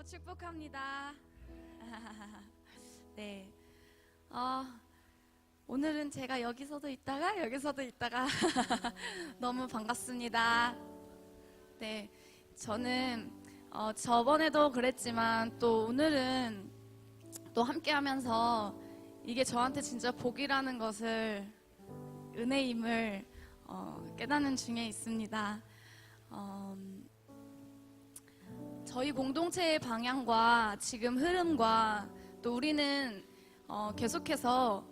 축복합니다. 네. 오늘은 제가 여기서도 있다가 너무 반갑습니다. 네. 저는 저번에도 그랬지만 또 오늘은 또 함께 하면서 이게 저한테 진짜 복이라는 것을 은혜임을 깨닫는 중에 있습니다. 저희 공동체의 방향과 지금 흐름과 또 우리는 계속해서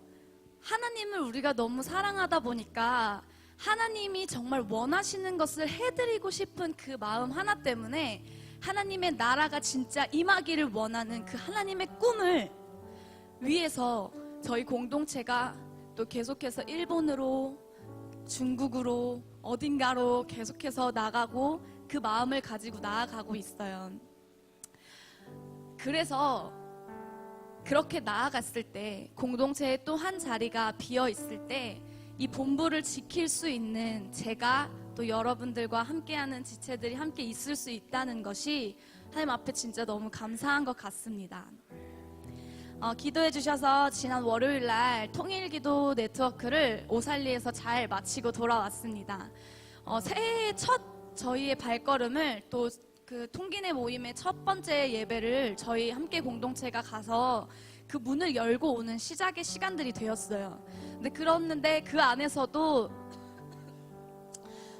하나님을 우리가 너무 사랑하다 보니까 하나님이 정말 원하시는 것을 해드리고 싶은 그 마음 하나 때문에 하나님의 나라가 진짜 임하기를 원하는 그 하나님의 꿈을 위해서 저희 공동체가 또 계속해서 일본으로 중국으로 어딘가로 계속해서 나가고 그 마음을 가지고 나아가고 있어요. 그래서 그렇게 나아갔을 때 공동체에 또 한 자리가 비어 있을 때 이 본부를 지킬 수 있는 제가 또 여러분들과 함께하는 지체들이 함께 있을 수 있다는 것이 하나님 앞에 진짜 너무 감사한 것 같습니다. 기도해 주셔서 지난 월요일 날 통일기도 네트워크를 오살리에서 잘 마치고 돌아왔습니다. 새해 첫 저희의 발걸음을 또 그 통기내 모임의 첫 번째 예배를 저희 함께 공동체가 가서 그 문을 열고 오는 시작의 시간들이 되었어요. 근데 그랬는데 그 안에서도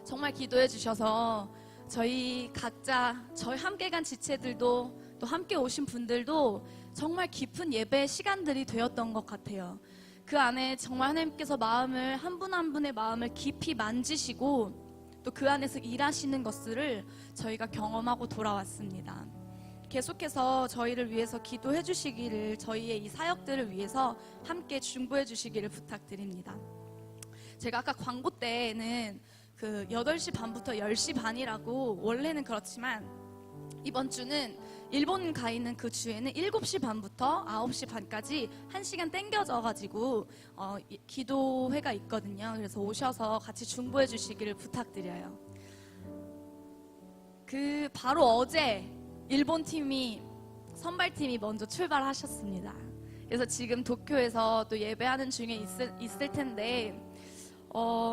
정말 기도해 주셔서 저희 각자 저희 함께 간 지체들도 또 함께 오신 분들도 정말 깊은 예배의 시간들이 되었던 것 같아요. 그 안에 정말 하나님께서 마음을 한 분 한 분의 마음을 깊이 만지시고 또 그 안에서 일하시는 것들을 저희가 경험하고 돌아왔습니다. 계속해서 저희를 위해서 기도해 주시기를, 저희의 이 사역들을 위해서 함께 중보해 주시기를 부탁드립니다. 제가 아까 광고 때는 그 8시 반부터 10시 반이라고 원래는 그렇지만 이번 주는 일본 가 있는 그 주에는 7시 반부터 9시 반까지 1시간 땡겨져가지고 기도회가 있거든요. 그래서 오셔서 같이 중보해 주시기를 부탁드려요. 그 바로 어제 일본 팀이 선발팀이 먼저 출발하셨습니다. 그래서 지금 도쿄에서 또 예배하는 중에 있을 텐데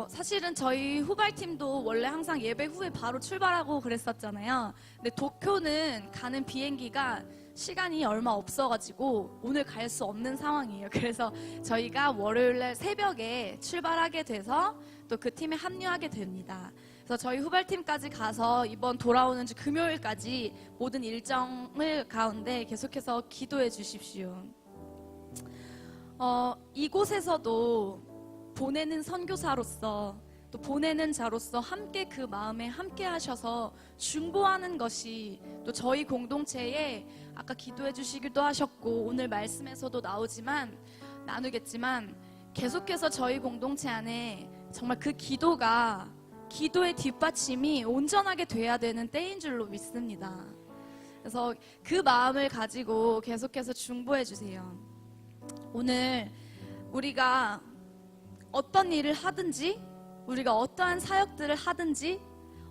사실은 저희 후발팀도 원래 항상 예배 후에 바로 출발하고 그랬었잖아요. 근데 도쿄는 가는 비행기가 시간이 얼마 없어가지고 오늘 갈 수 없는 상황이에요. 그래서 저희가 월요일날 새벽에 출발하게 돼서 또 그 팀에 합류하게 됩니다. 그래서 저희 후발팀까지 가서 이번 돌아오는 주 금요일까지 모든 일정을 가운데 계속해서 기도해 주십시오. 이곳에서도 보내는 선교사로서 또 보내는 자로서 함께 그 마음에 함께 하셔서 중보하는 것이 또 저희 공동체에 아까 기도해 주시기도 하셨고 오늘 말씀에서도 나누겠지만 계속해서 저희 공동체 안에 정말 그 기도의 뒷받침이 온전하게 돼야 되는 때인 줄로 믿습니다. 그래서 그 마음을 가지고 계속해서 중보해 주세요. 오늘 우리가 어떤 일을 하든지 우리가 어떠한 사역들을 하든지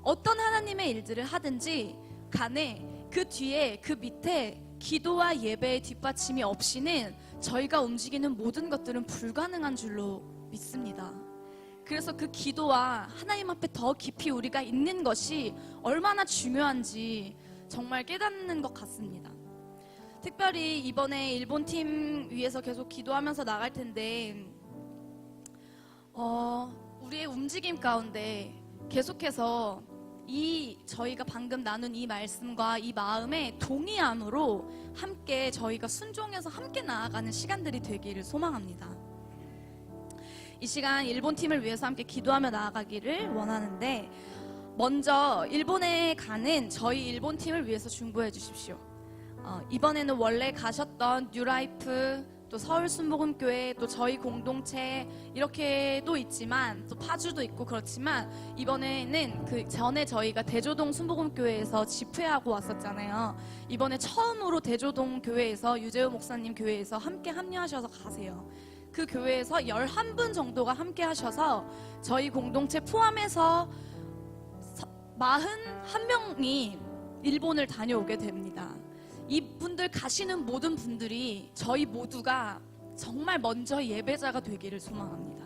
어떤 하나님의 일들을 하든지 간에 그 뒤에 그 밑에 기도와 예배의 뒷받침이 없이는 저희가 움직이는 모든 것들은 불가능한 줄로 믿습니다. 그래서 그 기도와 하나님 앞에 더 깊이 우리가 있는 것이 얼마나 중요한지 정말 깨닫는 것 같습니다. 특별히 이번에 일본 팀 위해서 계속 기도하면서 나갈 텐데 우리의 움직임 가운데 계속해서 저희가 방금 나눈 이 말씀과 이 마음의 동의함으로 함께 저희가 순종해서 함께 나아가는 시간들이 되기를 소망합니다. 이 시간 일본 팀을 위해서 함께 기도하며 나아가기를 원하는데 먼저 일본에 가는 저희 일본 팀을 위해서 중보해 주십시오. 이번에는 원래 가셨던 뉴라이프 또 서울순복음교회 또 저희 공동체 이렇게도 있지만 또 파주도 있고 그렇지만 이번에는 그 전에 저희가 대조동 순복음교회에서 집회하고 왔었잖아요. 이번에 처음으로 대조동 교회에서 유재우 목사님 교회에서 함께 합류하셔서 가세요. 그 교회에서 11분 정도가 함께 하셔서 저희 공동체 포함해서 41명이 일본을 다녀오게 됩니다. 이분들 가시는 모든 분들이 저희 모두가 정말 먼저 예배자가 되기를 소망합니다.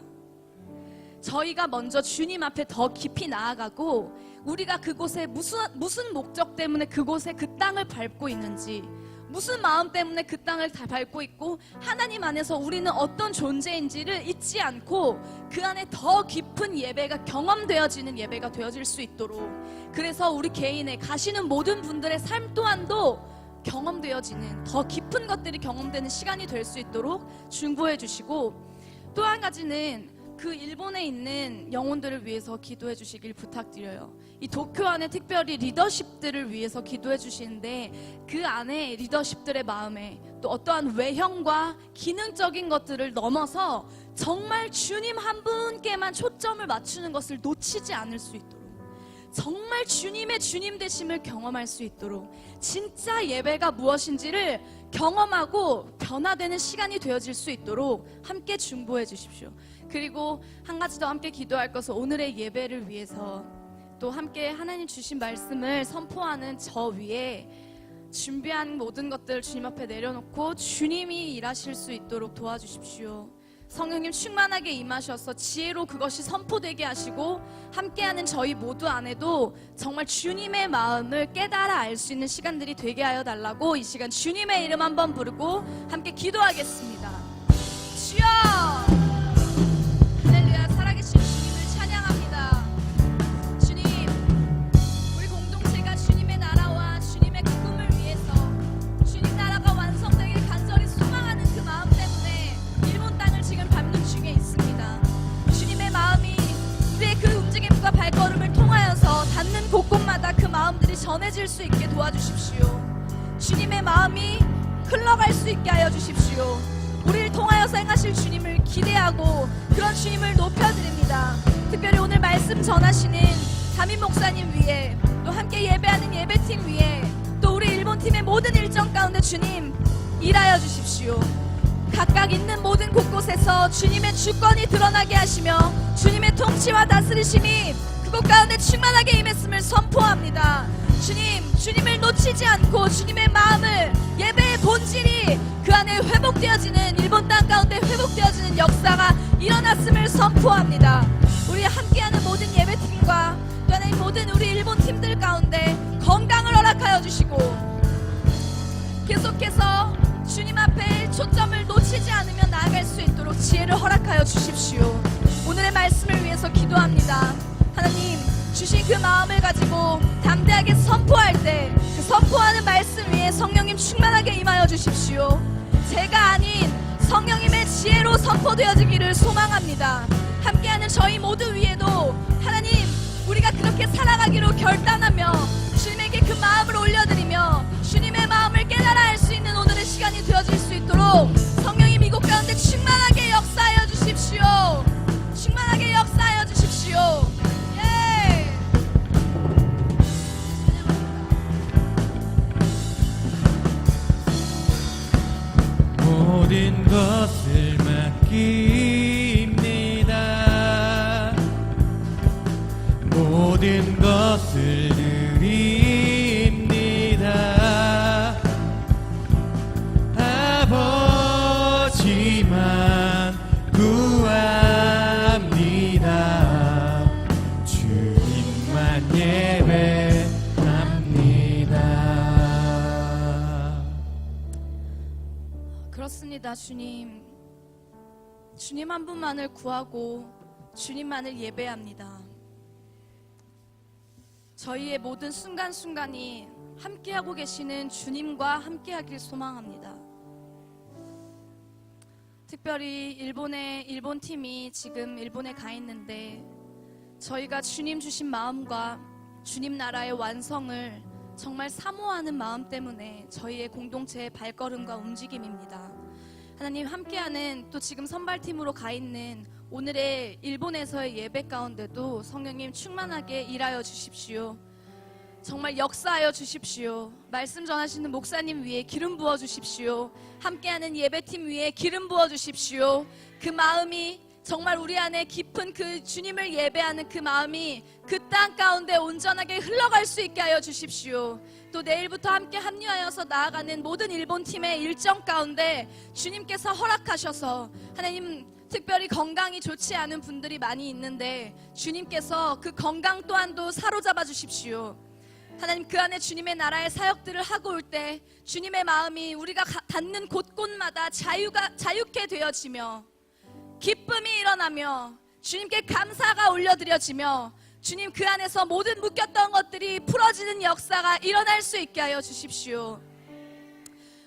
저희가 먼저 주님 앞에 더 깊이 나아가고 우리가 그곳에 무슨 목적 때문에 그곳에 그 땅을 밟고 있는지, 무슨 마음 때문에 그 땅을 다 밟고 있고 하나님 안에서 우리는 어떤 존재인지를 잊지 않고 그 안에 더 깊은 예배가 경험되어지는 예배가 되어질 수 있도록, 그래서 우리 개인의 가시는 모든 분들의 삶 또한도 경험되어지는 더 깊은 것들이 경험되는 시간이 될 수 있도록 중보해 주시고, 또 한 가지는 그 일본에 있는 영혼들을 위해서 기도해 주시길 부탁드려요. 이 도쿄 안에 특별히 리더십들을 위해서 기도해 주시는데, 그 안에 리더십들의 마음에 또 어떠한 외형과 기능적인 것들을 넘어서 정말 주님 한 분께만 초점을 맞추는 것을 놓치지 않을 수 있도록, 정말 주님의 주님 되심을 경험할 수 있도록, 진짜 예배가 무엇인지를 경험하고 변화되는 시간이 되어질 수 있도록 함께 중보해 주십시오. 그리고 한 가지 더 함께 기도할 것은 오늘의 예배를 위해서 또 함께 하나님 주신 말씀을 선포하는 저 위에 준비한 모든 것들을 주님 앞에 내려놓고 주님이 일하실 수 있도록 도와주십시오. 성령님 충만하게 임하셔서 지혜로 그것이 선포되게 하시고 함께하는 저희 모두 안에도 정말 주님의 마음을 깨달아 알 수 있는 시간들이 되게 하여 달라고 이 시간 주님의 이름 한번 부르고 함께 기도하겠습니다. 주여! 할렐루야. 살아계신 주님을 찬양합니다. 주님, 우리 공동체가 주님의 나라와 주님의 그 꿈을 위해서 주님 나라가 완성되길 간절히 소망하는 그 마음 때문에 일본 땅을 지금 밟는 중에 있습니다. 주님의 마음이 우리의 그 움직임과 발걸음을 통하여서 닿는 곳곳마다 그 마음들이 전해질 수 있게 도와주십시오. 주님의 마음이 흘러갈 수 있게 하여 주십시오. 우리를 통하여서 행하실 주님을 기대하고 그런 주님을 높여드립니다. 특별히 오늘 말씀 전하시는 담임 목사님 위에, 또 함께 예배하는 예배팀 위에, 또 우리 일본 팀의 모든 일정 가운데 주님 일하여 주십시오. 각각 있는 모든 곳곳에서 주님의 주권이 드러나게 하시며 주님의 통치와 다스리심이 그곳 가운데 충만하게 임했음을 선포합니다. 주님을 놓치지 않고 주님의 마음을, 예배의 본질이 그 안에 회복되어지는, 일본 땅 가운데 회복되어지는 역사가 일어났음을 선포합니다. 우리 함께하는 모든 예배팀과 또 하나님 모든 우리 일본 팀들 가운데 건강을 허락하여 주시고 계속해서 주님 앞에 초점을 놓치지 않으며 나아갈 수 있도록 지혜를 허락하여 주십시오. 오늘의 말씀을 위해서 기도합니다. 하나님, 주신 그 마음을 가지고 담대하게 선포할 때 그 선포하는 말씀 위에 성령님 충만하게 임하여 주십시오. 제가 아닌 성령님의 지혜로 선포되어지기를 소망합니다. 함께하는 저희 모두 위에도 하나님, 우리가 그렇게 살아가기로 결단하며 주님에게 그 마음을 올려드리며 주님의 마음을 깨달아 알 수 있는 오늘의 시간이 되어질 수 있도록 성령님 이곳 가운데 충만하게 역사하여 주십시오. 충만하게 역사하여 주십시오. 모든 것을 맡깁니다. 모든 것을 드립니다. 아버지만 구합니다. 주님만 예배합니다. 그렇습니다. 주님 한 분만을 구하고 주님만을 예배합니다. 저희의 모든 순간순간이 함께하고 계시는 주님과 함께하길 소망합니다. 특별히 일본 팀이 지금 일본에 가 있는데 저희가 주님 주신 마음과 주님 나라의 완성을 정말 사모하는 마음 때문에 저희의 공동체의 발걸음과 움직임입니다. 하나님, 함께하는 또 지금 선발팀으로 가 있는 오늘의 일본에서의 예배 가운데도 성령님 충만하게 일하여 주십시오. 정말 역사하여 주십시오. 말씀 전하시는 목사님 위에 기름 부어 주십시오. 함께하는 예배팀 위에 기름 부어 주십시오. 그 마음이 정말 우리 안에 깊은 그 주님을 예배하는 그 마음이 그 땅 가운데 온전하게 흘러갈 수 있게 하여 주십시오. 또 내일부터 함께 합류하여서 나아가는 모든 일본 팀의 일정 가운데 주님께서 허락하셔서 하나님, 특별히 건강이 좋지 않은 분들이 많이 있는데 주님께서 그 건강 또한도 사로잡아 주십시오. 하나님, 그 안에 주님의 나라의 사역들을 하고 올 때 주님의 마음이 우리가 닿는 곳곳마다 자유케 되어지며 기쁨이 일어나며 주님께 감사가 올려드려지며 주님, 그 안에서 모든 묶였던 것들이 풀어지는 역사가 일어날 수 있게 하여 주십시오.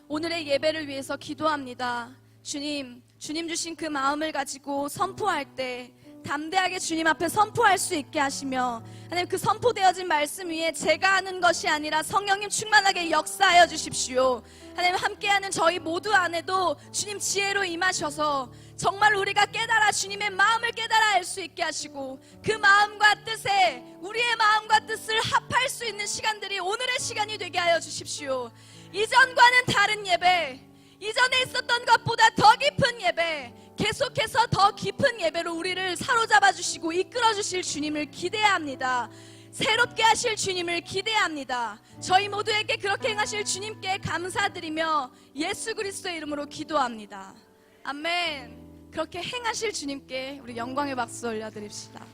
오늘의 예배를 위해서 기도합니다. 주님 주신 그 마음을 가지고 선포할 때 담대하게 주님 앞에 선포할 수 있게 하시며, 하나님, 그 선포되어진 말씀 위에 제가 하는 것이 아니라 성령님 충만하게 역사하여 주십시오. 하나님, 함께하는 저희 모두 안에도 주님 지혜로 임하셔서 정말 우리가 깨달아 주님의 마음을 깨달아 알 수 있게 하시고, 그 마음과 뜻에 우리의 마음과 뜻을 합할 수 있는 시간들이 오늘의 시간이 되게 하여 주십시오. 이전과는 다른 예배, 이전에 있었던 것보다 더 깊은 예배, 계속해서 더 깊은 예배로 우리를 사로잡아 주시고 이끌어 주실 주님을 기대합니다. 새롭게 하실 주님을 기대합니다. 저희 모두에게 그렇게 행하실 주님께 감사드리며 예수 그리스도의 이름으로 기도합니다. 아멘. 그렇게 행하실 주님께 우리 영광의 박수 올려드립시다.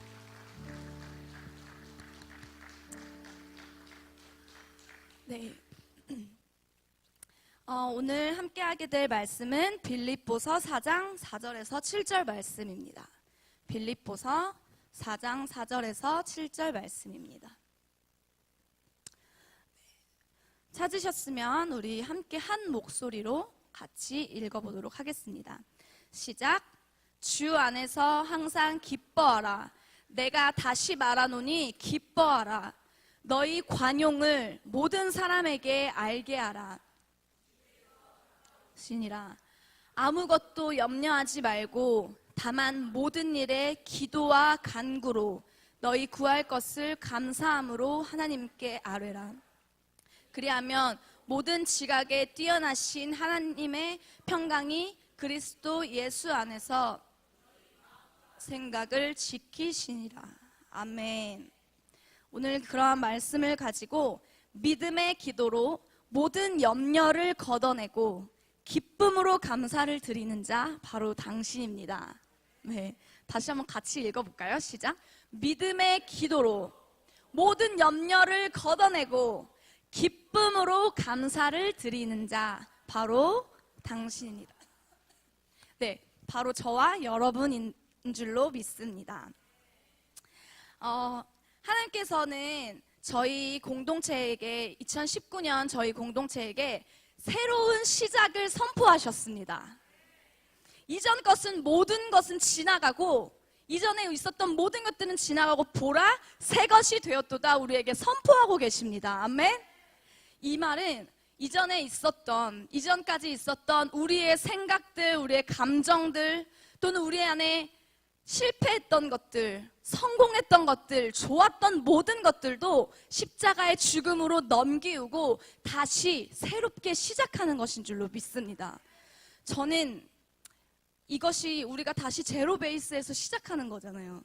네. 오늘 함께하게 될 말씀은 빌립보서 4장 4절에서 7절 말씀입니다. 빌립보서 4장 4절에서 7절 말씀입니다. 찾으셨으면 우리 함께 한 목소리로 같이 읽어보도록 하겠습니다. 시작. 주 안에서 항상 기뻐하라. 내가 다시 말하노니 기뻐하라. 너희 관용을 모든 사람에게 알게 하라. 신이라. 아무것도 염려하지 말고 다만 모든 일에 기도와 간구로 너희 구할 것을 감사함으로 하나님께 아뢰라. 그리하면 모든 지각에 뛰어나신 하나님의 평강이 그리스도 예수 안에서 생각을 지키시니라. 아멘. 오늘 그러한 말씀을 가지고 믿음의 기도로 모든 염려를 걷어내고 기쁨으로 감사를 드리는 자 바로 당신입니다. 네, 다시 한번 같이 읽어볼까요? 시작. 믿음의 기도로 모든 염려를 걷어내고 기쁨으로 감사를 드리는 자 바로 당신입니다. 네, 바로 저와 여러분인 줄로 믿습니다. 하나님께서는 저희 공동체에게 2019년 저희 공동체에게 새로운 시작을 선포하셨습니다. 이전 것은 모든 것은 지나가고 이전에 있었던 모든 것들은 지나가고 보라 새 것이 되었도다 우리에게 선포하고 계십니다. 아멘. 이 말은 이전까지 있었던 우리의 생각들, 우리의 감정들, 또는 우리 안에 실패했던 것들, 성공했던 것들, 좋았던 모든 것들도 십자가의 죽음으로 넘기우고 다시 새롭게 시작하는 것인 줄로 믿습니다. 저는 이것이 우리가 다시 제로 베이스에서 시작하는 거잖아요.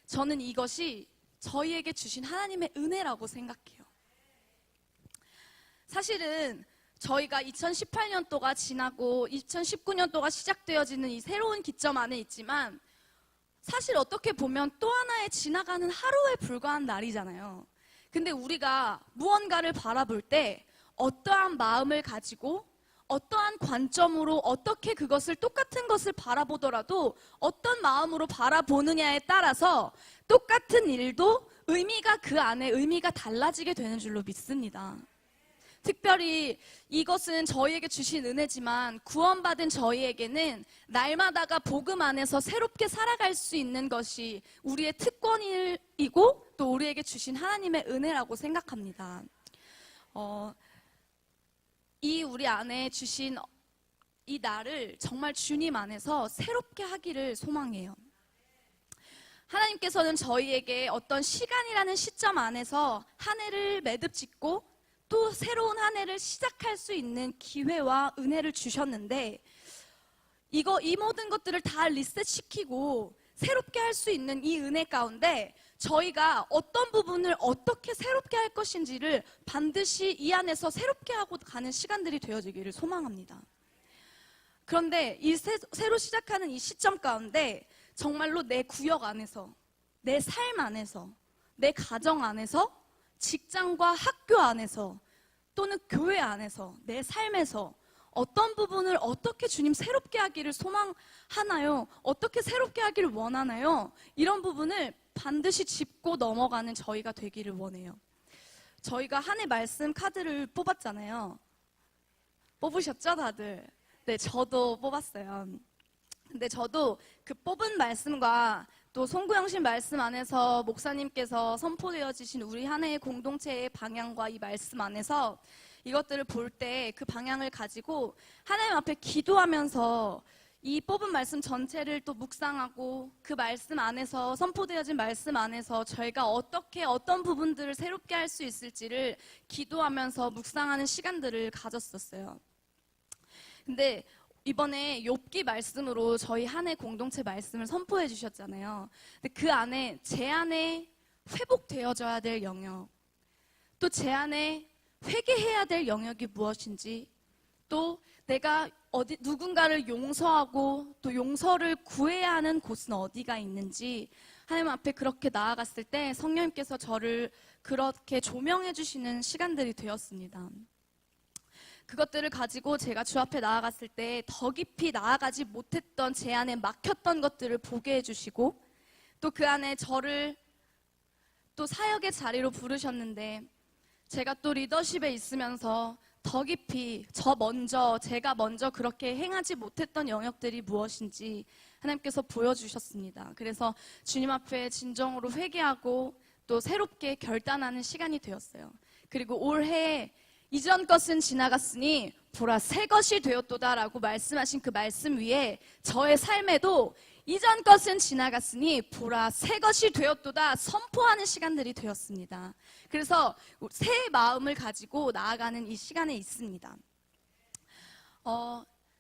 저는 이것이 저희에게 주신 하나님의 은혜라고 생각해요. 사실은 저희가 2018년도가 지나고 2019년도가 시작되어지는 이 새로운 기점 안에 있지만 사실 어떻게 보면 또 하나의 지나가는 하루에 불과한 날이잖아요. 근데 우리가 무언가를 바라볼 때 어떠한 마음을 가지고 어떠한 관점으로 어떻게 그것을 똑같은 것을 바라보더라도 어떤 마음으로 바라보느냐에 따라서 똑같은 일도 의미가 그 안에 의미가 달라지게 되는 줄로 믿습니다. 특별히 이것은 저희에게 주신 은혜지만 구원받은 저희에게는 날마다가 복음 안에서 새롭게 살아갈 수 있는 것이 우리의 특권이고 또 우리에게 주신 하나님의 은혜라고 생각합니다. 이 우리 안에 주신 이 날을 정말 주님 안에서 새롭게 하기를 소망해요. 하나님께서는 저희에게 어떤 시간이라는 시점 안에서 한 해를 매듭짓고 또 새로운 한 해를 시작할 수 있는 기회와 은혜를 주셨는데 이 모든 것들을 다 리셋시키고 새롭게 할 수 있는 이 은혜 가운데 저희가 어떤 부분을 어떻게 새롭게 할 것인지를 반드시 이 안에서 새롭게 하고 가는 시간들이 되어지기를 소망합니다. 그런데 이 새로 시작하는 이 시점 가운데 정말로 내 구역 안에서, 내 삶 안에서, 내 가정 안에서, 직장과 학교 안에서, 또는 교회 안에서, 내 삶에서 어떤 부분을 어떻게 주님 새롭게 하기를 소망하나요? 어떻게 새롭게 하기를 원하나요? 이런 부분을 반드시 짚고 넘어가는 저희가 되기를 원해요. 저희가 한 해 말씀 카드를 뽑았잖아요. 뽑으셨죠, 다들? 네, 저도 뽑았어요. 근데 저도 그 뽑은 말씀과 또 송구영신 말씀 안에서 목사님께서 선포되어지신 우리 한 해의 공동체의 방향과 이 말씀 안에서 이것들을 볼 때 그 방향을 가지고 하나님 앞에 기도하면서 이 뽑은 말씀 전체를 또 묵상하고 그 말씀 안에서 선포되어진 말씀 안에서 저희가 어떻게 어떤 부분들을 새롭게 할 수 있을지를 기도하면서 묵상하는 시간들을 가졌었어요. 근데 이번에 욥기 말씀으로 저희 한 해 공동체 말씀을 선포해 주셨잖아요. 근데 그 안에 제 안에 회복되어져야 될 영역, 또 제 안에 회개해야 될 영역이 무엇인지, 또 내가 누군가를 용서하고 또 용서를 구해야 하는 곳은 어디가 있는지 하나님 앞에 그렇게 나아갔을 때 성령님께서 저를 그렇게 조명해 주시는 시간들이 되었습니다. 그것들을 가지고 제가 주 앞에 나아갔을 때 더 깊이 나아가지 못했던 제 안에 막혔던 것들을 보게 해주시고, 또 그 안에 저를 또 사역의 자리로 부르셨는데 제가 또 리더십에 있으면서 더 깊이 제가 먼저 그렇게 행하지 못했던 영역들이 무엇인지 하나님께서 보여주셨습니다. 그래서 주님 앞에 진정으로 회개하고 또 새롭게 결단하는 시간이 되었어요. 그리고 올해 이전 것은 지나갔으니 보라 새 것이 되었도다라고 말씀하신 그 말씀 위에 저의 삶에도 이전 것은 지나갔으니 보라 새 것이 되었도다 선포하는 시간들이 되었습니다. 그래서 새 마음을 가지고 나아가는 이 시간에 있습니다.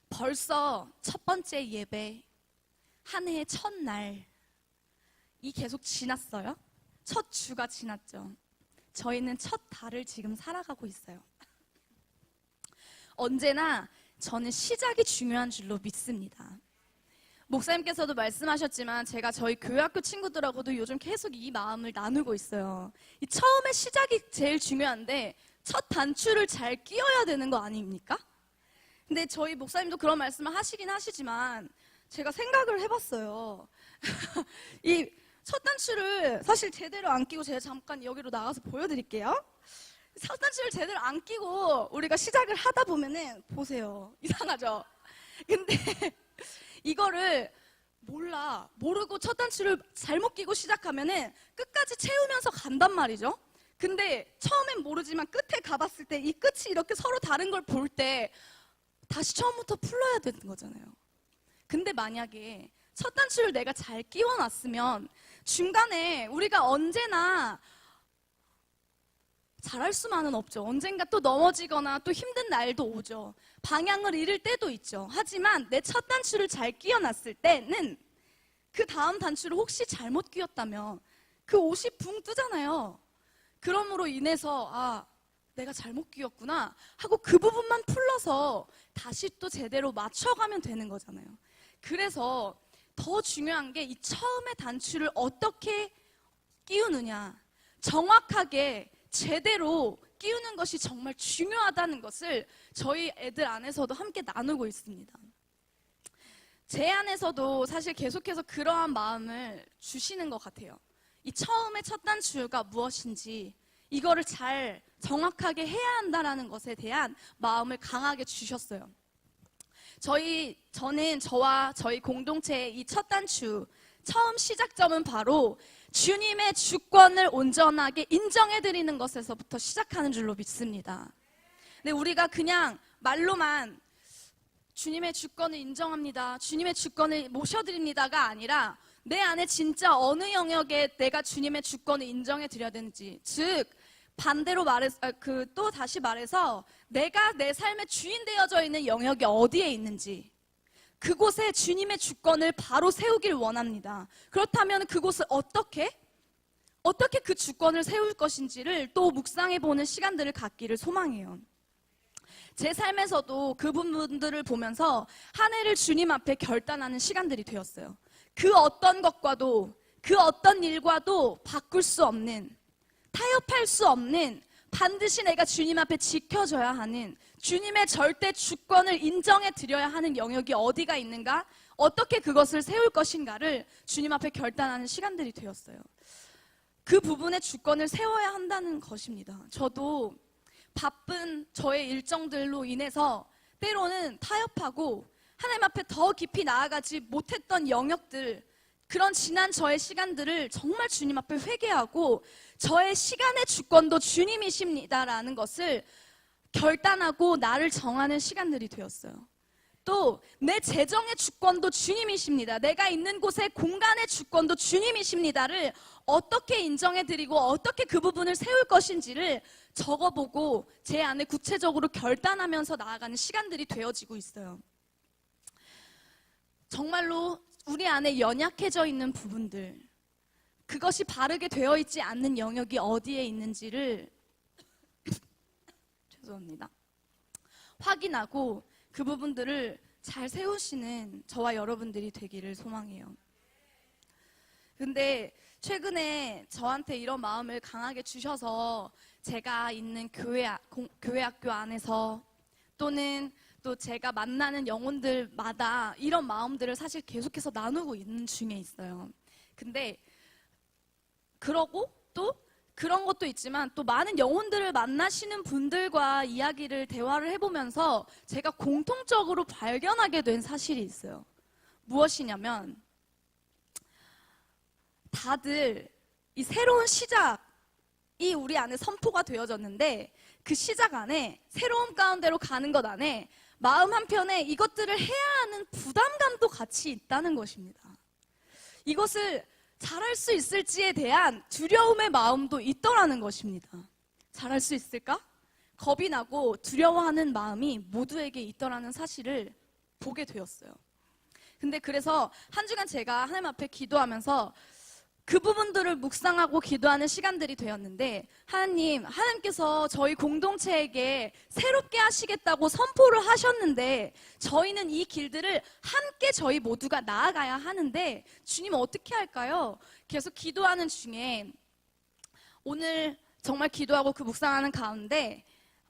벌써 첫 번째 예배, 한 해의 첫날 이 계속 지났어요. 첫 주가 지났죠. 저희는 첫 달을 지금 살아가고 있어요. 언제나 저는 시작이 중요한 줄로 믿습니다. 목사님께서도 말씀하셨지만 제가 저희 교회학교 친구들하고도 요즘 계속 이 마음을 나누고 있어요. 이 처음에 시작이 제일 중요한데 첫 단추를 잘 끼워야 되는 거 아닙니까? 근데 저희 목사님도 그런 말씀을 하시긴 하시지만 제가 생각을 해봤어요. 이 첫 단추를 사실 제대로 안 끼고 제가 잠깐 여기로 나가서 보여드릴게요. 첫 단추를 제대로 안 끼고 우리가 시작을 하다 보면은 보세요. 이상하죠? 근데 이거를 모르고 첫 단추를 잘못 끼고 시작하면은 끝까지 채우면서 간단 말이죠. 근데 처음엔 모르지만 끝에 가봤을 때 이 끝이 이렇게 서로 다른 걸 볼 때 다시 처음부터 풀러야 되는 거잖아요. 근데 만약에 첫 단추를 내가 잘 끼워놨으면 중간에 우리가 언제나 잘할 수만은 없죠. 언젠가 또 넘어지거나 또 힘든 날도 오죠. 방향을 잃을 때도 있죠. 하지만 내 첫 단추를 잘 끼워놨을 때는 그 다음 단추를 혹시 잘못 끼웠다면 그 옷이 붕 뜨잖아요. 그러므로 인해서 내가 잘못 끼웠구나 하고 그 부분만 풀러서 다시 또 제대로 맞춰가면 되는 거잖아요. 그래서 더 중요한 게 이 처음의 단추를 어떻게 끼우느냐, 정확하게 제대로 끼우는 것이 정말 중요하다는 것을 저희 애들 안에서도 함께 나누고 있습니다. 제 안에서도 사실 계속해서 그러한 마음을 주시는 것 같아요. 이 처음의 첫 단추가 무엇인지 이거를 잘 정확하게 해야 한다는 것에 대한 마음을 강하게 주셨어요. 저는 저와 저희 공동체의 이 첫 단추, 처음 시작점은 바로 주님의 주권을 온전하게 인정해드리는 것에서부터 시작하는 줄로 믿습니다. 근데 우리가 그냥 말로만 주님의 주권을 인정합니다, 주님의 주권을 모셔드립니다가 아니라 내 안에 진짜 어느 영역에 내가 주님의 주권을 인정해드려야 되는지, 즉 반대로 또 다시 말해서 내가 내 삶의 주인 되어져 있는 영역이 어디에 있는지, 그곳에 주님의 주권을 바로 세우길 원합니다. 그렇다면 그곳을 어떻게 그 주권을 세울 것인지를 또 묵상해보는 시간들을 갖기를 소망해요. 제 삶에서도 그 부분들을 보면서 한 해를 주님 앞에 결단하는 시간들이 되었어요. 그 어떤 것과도 그 어떤 일과도 바꿀 수 없는, 타협할 수 없는, 반드시 내가 주님 앞에 지켜줘야 하는, 주님의 절대 주권을 인정해 드려야 하는 영역이 어디가 있는가, 어떻게 그것을 세울 것인가를 주님 앞에 결단하는 시간들이 되었어요. 그 부분의 주권을 세워야 한다는 것입니다. 저도 바쁜 저의 일정들로 인해서 때로는 타협하고 하나님 앞에 더 깊이 나아가지 못했던 영역들, 그런 지난 저의 시간들을 정말 주님 앞에 회개하고 저의 시간의 주권도 주님이십니다라는 것을 결단하고 나를 정하는 시간들이 되었어요. 또 내 재정의 주권도 주님이십니다. 내가 있는 곳의 공간의 주권도 주님이십니다를 어떻게 인정해드리고 어떻게 그 부분을 세울 것인지를 적어보고 제 안에 구체적으로 결단하면서 나아가는 시간들이 되어지고 있어요. 정말로 우리 안에 연약해져 있는 부분들, 그것이 바르게 되어 있지 않는 영역이 어디에 있는지를 죄송합니다. 확인하고 그 부분들을 잘 세우시는 저와 여러분들이 되기를 소망해요. 근데 최근에 저한테 이런 마음을 강하게 주셔서 제가 있는 교회 학교 안에서 또는 또 제가 만나는 영혼들마다 이런 마음들을 사실 계속해서 나누고 있는 중에 있어요. 근데 그러고 또 그런 것도 있지만 또 많은 영혼들을 만나시는 분들과 이야기를 대화를 해보면서 제가 공통적으로 발견하게 된 사실이 있어요. 무엇이냐면 다들 이 새로운 시작이 우리 안에 선포가 되어졌는데 그 시작 안에 새로운 가운데로 가는 것 안에 마음 한편에 이것들을 해야 하는 부담감도 같이 있다는 것입니다. 이것을 잘할 수 있을지에 대한 두려움의 마음도 있더라는 것입니다. 잘할 수 있을까? 겁이 나고 두려워하는 마음이 모두에게 있더라는 사실을 보게 되었어요. 근데 그래서 한 주간 제가 하나님 앞에 기도하면서 그 부분들을 묵상하고 기도하는 시간들이 되었는데 하나님께서 저희 공동체에게 새롭게 하시겠다고 선포를 하셨는데 저희는 이 길들을 함께 저희 모두가 나아가야 하는데 주님 어떻게 할까요? 계속 기도하는 중에 오늘 정말 기도하고 그 묵상하는 가운데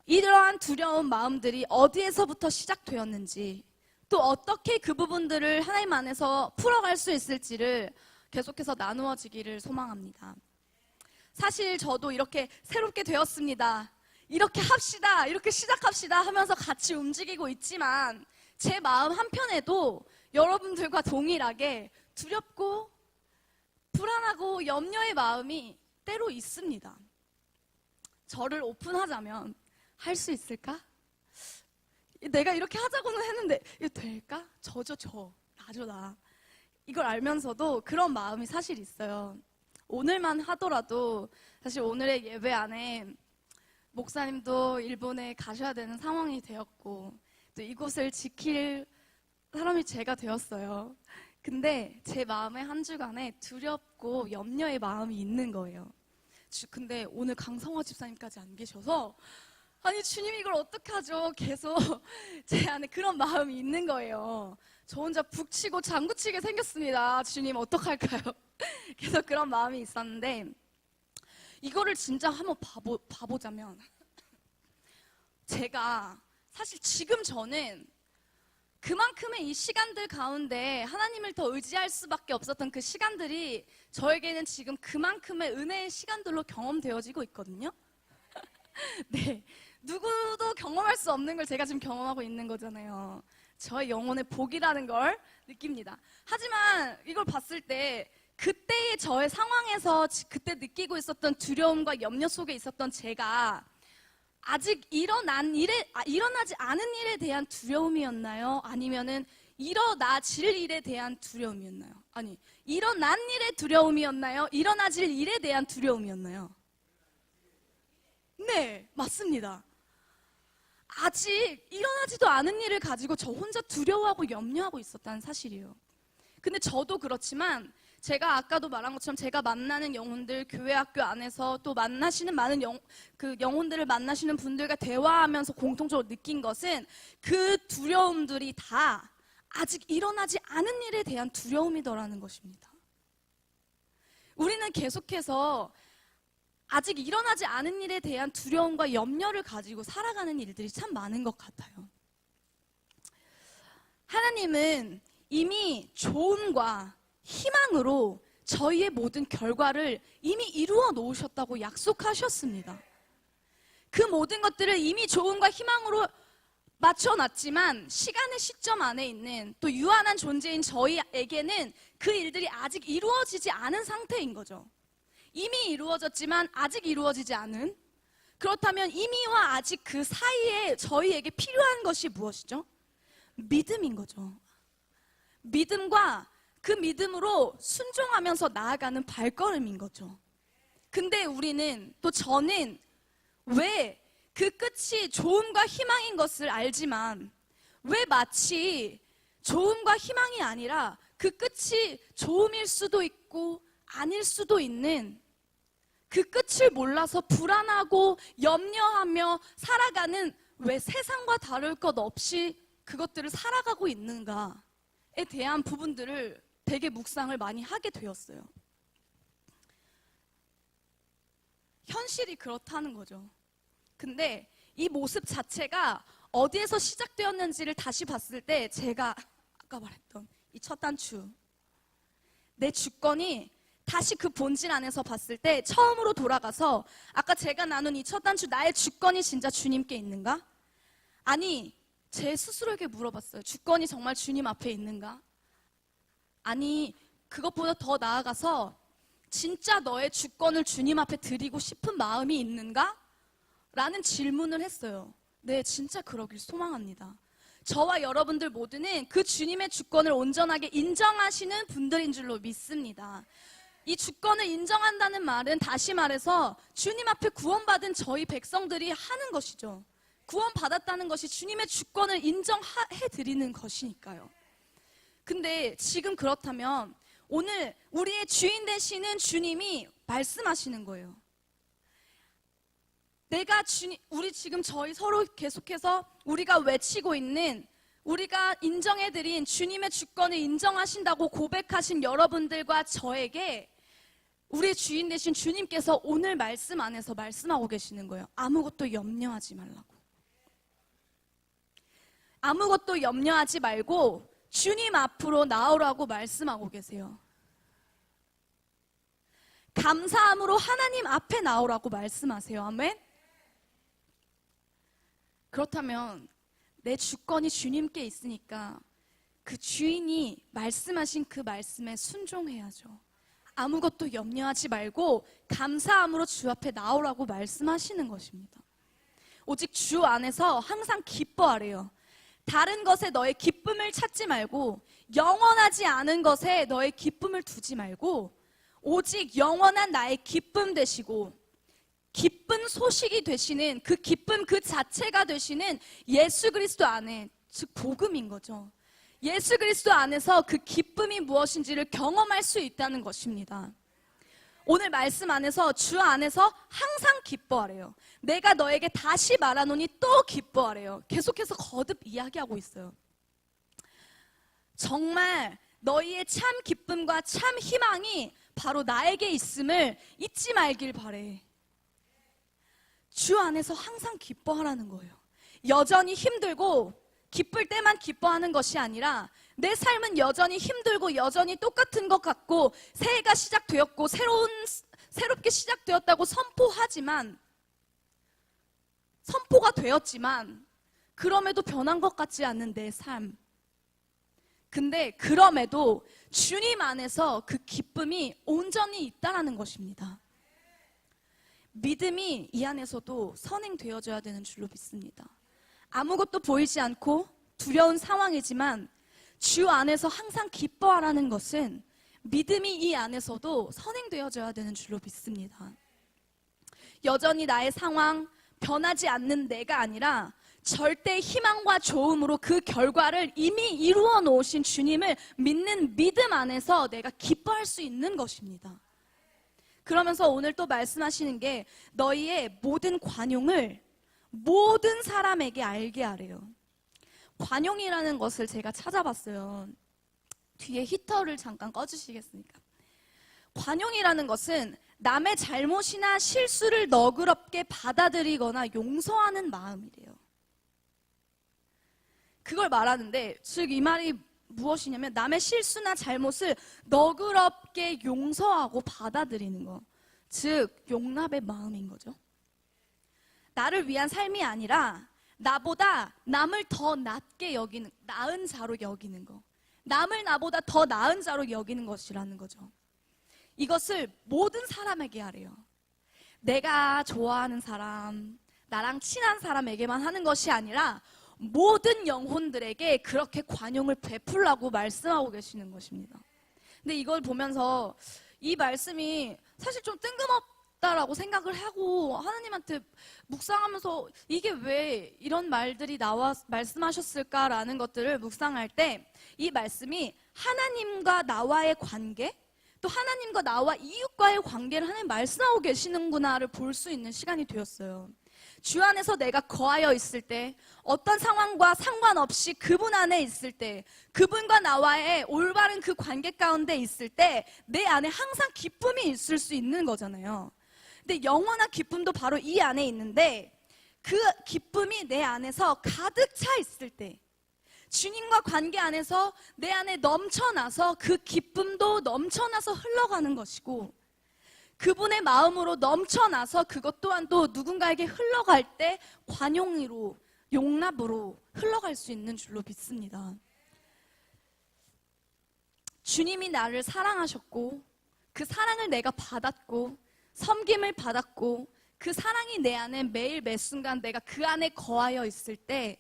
이러한 두려운 마음들이 어디에서부터 시작되었는지 또 어떻게 그 부분들을 하나님 안에서 풀어갈 수 있을지를 계속해서 나누어지기를 소망합니다. 사실 저도 이렇게 새롭게 되었습니다. 이렇게 합시다. 이렇게 시작합시다 하면서 같이 움직이고 있지만 제 마음 한편에도 여러분들과 동일하게 두렵고 불안하고 염려의 마음이 때로 있습니다. 저를 오픈하자면 할 수 있을까? 내가 이렇게 하자고는 했는데 이거 될까? 나죠 나. 이걸 알면서도 그런 마음이 사실 있어요. 오늘만 하더라도 사실 오늘의 예배 안에 목사님도 일본에 가셔야 되는 상황이 되었고 또 이곳을 지킬 사람이 제가 되었어요. 근데 제 마음에 한 주간에 두렵고 염려의 마음이 있는 거예요. 근데 오늘 강성화 집사님까지 안 계셔서 아니 주님 이걸 어떻게 하죠? 계속 제 안에 그런 마음이 있는 거예요. 저 혼자 북치고 장구치게 생겼습니다. 주님 어떡할까요? 계속 그런 마음이 있었는데 이거를 진짜 한번 봐보자면 제가 사실 지금 저는 그만큼의 이 시간들 가운데 하나님을 더 의지할 수밖에 없었던 그 시간들이 저에게는 지금 그만큼의 은혜의 시간들로 경험되어지고 있거든요. 네, 누구도 경험할 수 없는 걸 제가 지금 경험하고 있는 거잖아요. 저의 영혼의 복이라는 걸 느낍니다. 하지만 이걸 봤을 때 그때의 저의 상황에서 그때 느끼고 있었던 두려움과 염려 속에 있었던 제가 아직 일어나지 않은 일에 대한 두려움이었나요? 아니면은 일어나질 일에 대한 두려움이었나요? 아니, 일어난 일의 두려움이었나요? 일어나질 일에 대한 두려움이었나요? 네, 맞습니다. 아직 일어나지도 않은 일을 가지고 저 혼자 두려워하고 염려하고 있었다는 사실이에요. 근데 저도 그렇지만 제가 아까도 말한 것처럼 제가 만나는 영혼들, 교회 학교 안에서 또 만나시는 많은 영혼들을 만나시는 분들과 대화하면서 공통적으로 느낀 것은 그 두려움들이 다 아직 일어나지 않은 일에 대한 두려움이더라는 것입니다. 우리는 계속해서 아직 일어나지 않은 일에 대한 두려움과 염려를 가지고 살아가는 일들이 참 많은 것 같아요. 하나님은 이미 조언과 희망으로 저희의 모든 결과를 이미 이루어 놓으셨다고 약속하셨습니다. 그 모든 것들을 이미 조언과 희망으로 맞춰놨지만 시간의 시점 안에 있는 또 유한한 존재인 저희에게는 그 일들이 아직 이루어지지 않은 상태인 거죠. 이미 이루어졌지만 아직 이루어지지 않은, 그렇다면 이미와 아직 그 사이에 저희에게 필요한 것이 무엇이죠? 믿음인 거죠. 믿음과 그 믿음으로 순종하면서 나아가는 발걸음인 거죠. 근데 우리는, 또 저는 왜 그 끝이 좋음과 희망인 것을 알지만 왜 마치 좋음과 희망이 아니라 그 끝이 좋음일 수도 있고 아닐 수도 있는 그 끝을 몰라서 불안하고 염려하며 살아가는, 왜 세상과 다를 것 없이 그것들을 살아가고 있는가에 대한 부분들을 되게 묵상을 많이 하게 되었어요. 현실이 그렇다는 거죠. 근데 이 모습 자체가 어디에서 시작되었는지를 다시 봤을 때 제가 아까 말했던 이 첫 단추, 내 주권이 다시 그 본질 안에서 봤을 때 처음으로 돌아가서 아까 제가 나눈 이 첫 단추, 나의 주권이 진짜 주님께 있는가? 아니, 제 스스로에게 물어봤어요. 주권이 정말 주님 앞에 있는가? 아니, 그것보다 더 나아가서 진짜 너의 주권을 주님 앞에 드리고 싶은 마음이 있는가? 라는 질문을 했어요. 네, 진짜 그러길 소망합니다. 저와 여러분들 모두는 그 주님의 주권을 온전하게 인정하시는 분들인 줄로 믿습니다. 이 주권을 인정한다는 말은 다시 말해서 주님 앞에 구원받은 저희 백성들이 하는 것이죠. 구원받았다는 것이 주님의 주권을 인정해드리는 것이니까요. 근데 지금 그렇다면 오늘 우리의 주인 되시는 주님이 말씀하시는 거예요. 우리 지금 저희 서로 계속해서 우리가 외치고 있는, 우리가 인정해드린 주님의 주권을 인정하신다고 고백하신 여러분들과 저에게 우리의 주인 되신 주님께서 오늘 말씀 안에서 말씀하고 계시는 거예요. 아무것도 염려하지 말라고. 아무것도 염려하지 말고 주님 앞으로 나오라고 말씀하고 계세요. 감사함으로 하나님 앞에 나오라고 말씀하세요. 아멘? 그렇다면 내 주권이 주님께 있으니까 그 주인이 말씀하신 그 말씀에 순종해야죠. 아무것도 염려하지 말고 감사함으로 주 앞에 나오라고 말씀하시는 것입니다. 오직 주 안에서 항상 기뻐하래요. 다른 것에 너의 기쁨을 찾지 말고, 영원하지 않은 것에 너의 기쁨을 두지 말고, 오직 영원한 나의 기쁨 되시고 기쁜 소식이 되시는, 그 기쁨 그 자체가 되시는 예수 그리스도 안에, 즉 복음인 거죠. 예수 그리스도 안에서 그 기쁨이 무엇인지를 경험할 수 있다는 것입니다. 오늘 말씀 안에서 주 안에서 항상 기뻐하래요. 내가 너에게 다시 말하노니 또 기뻐하래요. 계속해서 거듭 이야기하고 있어요. 정말 너희의 참 기쁨과 참 희망이 바로 나에게 있음을 잊지 말길 바래. 주 안에서 항상 기뻐하라는 거예요. 여전히 힘들고 기쁠 때만 기뻐하는 것이 아니라 내 삶은 여전히 힘들고 여전히 똑같은 것 같고 새해가 시작되었고 새롭게 시작되었다고 선포가 되었지만 그럼에도 변한 것 같지 않은 내 삶. 근데 그럼에도 주님 안에서 그 기쁨이 온전히 있다라는 것입니다. 믿음이 이 안에서도 선행되어져야 되는 줄로 믿습니다. 아무것도 보이지 않고 두려운 상황이지만 주 안에서 항상 기뻐하라는 것은 믿음이 이 안에서도 선행되어져야 되는 줄로 믿습니다. 여전히 나의 상황, 변하지 않는 내가 아니라 절대 희망과 좋음으로 그 결과를 이미 이루어 놓으신 주님을 믿는 믿음 안에서 내가 기뻐할 수 있는 것입니다. 그러면서 오늘 또 말씀하시는 게 너희의 모든 관용을 모든 사람에게 알게 하래요. 관용이라는 것을 제가 찾아봤어요. 뒤에 히터를 잠깐 꺼주시겠습니까? 관용이라는 것은 남의 잘못이나 실수를 너그럽게 받아들이거나 용서하는 마음이래요. 그걸 말하는데, 즉 이 말이 무엇이냐면 남의 실수나 잘못을 너그럽게 용서하고 받아들이는 거, 즉 용납의 마음인 거죠. 나를 위한 삶이 아니라 나보다 남을 더 낮게 여기는, 나은 자로 여기는 거, 남을 나보다 더 나은 자로 여기는 것이라는 거죠. 이것을 모든 사람에게 하래요. 내가 좋아하는 사람, 나랑 친한 사람에게만 하는 것이 아니라 모든 영혼들에게 그렇게 관용을 베풀라고 말씀하고 계시는 것입니다. 근데 이걸 보면서 이 말씀이 사실 좀 뜬금없다라고 생각을 하고 하나님한테 묵상하면서 이게 왜 이런 말들이 나와 말씀하셨을까라는 것들을 묵상할 때 이 말씀이 하나님과 나와의 관계, 또 하나님과 나와 이웃과의 관계를 하나님 말씀하고 계시는구나를 볼 수 있는 시간이 되었어요. 주 안에서 내가 거하여 있을 때, 어떤 상황과 상관없이 그분 안에 있을 때, 그분과 나와의 올바른 그 관계 가운데 있을 때 내 안에 항상 기쁨이 있을 수 있는 거잖아요. 근데 영원한 기쁨도 바로 이 안에 있는데, 그 기쁨이 내 안에서 가득 차 있을 때, 주님과 관계 안에서 내 안에 넘쳐나서 그 기쁨도 넘쳐나서 흘러가는 것이고, 그분의 마음으로 넘쳐나서 그것 또한 또 누군가에게 흘러갈 때 관용으로, 용납으로 흘러갈 수 있는 줄로 믿습니다. 주님이 나를 사랑하셨고 그 사랑을 내가 받았고 섬김을 받았고 그 사랑이 내 안에 매일 매 순간 내가 그 안에 거하여 있을 때,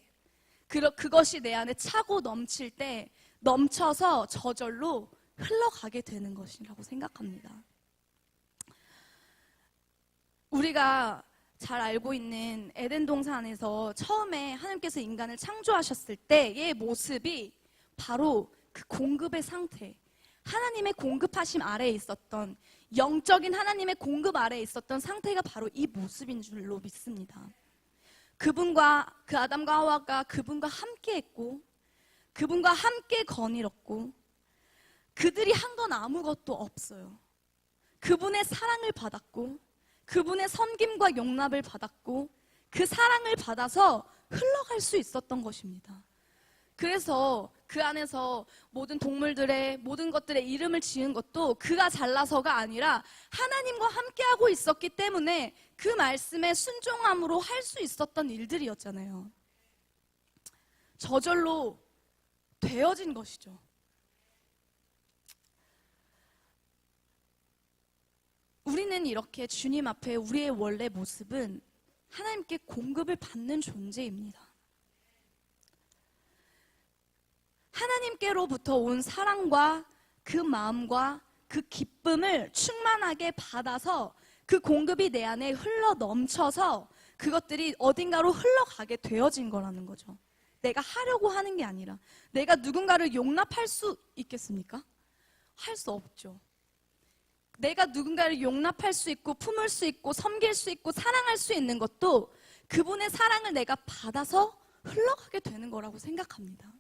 그것이 내 안에 차고 넘칠 때 넘쳐서 저절로 흘러가게 되는 것이라고 생각합니다. 우리가 잘 알고 있는 에덴 동산에서 처음에 하나님께서 인간을 창조하셨을 때의 모습이 바로 그 공급의 상태, 하나님의 공급하심 아래에 있었던, 영적인 하나님의 공급 아래에 있었던 상태가 바로 이 모습인 줄로 믿습니다. 그분과, 그 아담과 하와가 그분과 함께 했고 그분과 함께 거닐었고 그들이 한 건 아무것도 없어요. 그분의 사랑을 받았고 그분의 섬김과 용납을 받았고 그 사랑을 받아서 흘러갈 수 있었던 것입니다. 그래서 그 안에서 모든 동물들의 모든 것들의 이름을 지은 것도 그가 잘나서가 아니라 하나님과 함께하고 있었기 때문에 그 말씀에 순종함으로 할 수 있었던 일들이었잖아요. 저절로 되어진 것이죠. 우리는 이렇게 주님 앞에 우리의 원래 모습은 하나님께 공급을 받는 존재입니다. 하나님께로부터 온 사랑과 그 마음과 그 기쁨을 충만하게 받아서 그 공급이 내 안에 흘러 넘쳐서 그것들이 어딘가로 흘러가게 되어진 거라는 거죠. 내가 하려고 하는 게 아니라. 내가 누군가를 용납할 수 있겠습니까? 할 수 없죠. 내가 누군가를 용납할 수 있고 품을 수 있고 섬길 수 있고 사랑할 수 있는 것도 그분의 사랑을 내가 받아서 흘러가게 되는 거라고 생각합니다.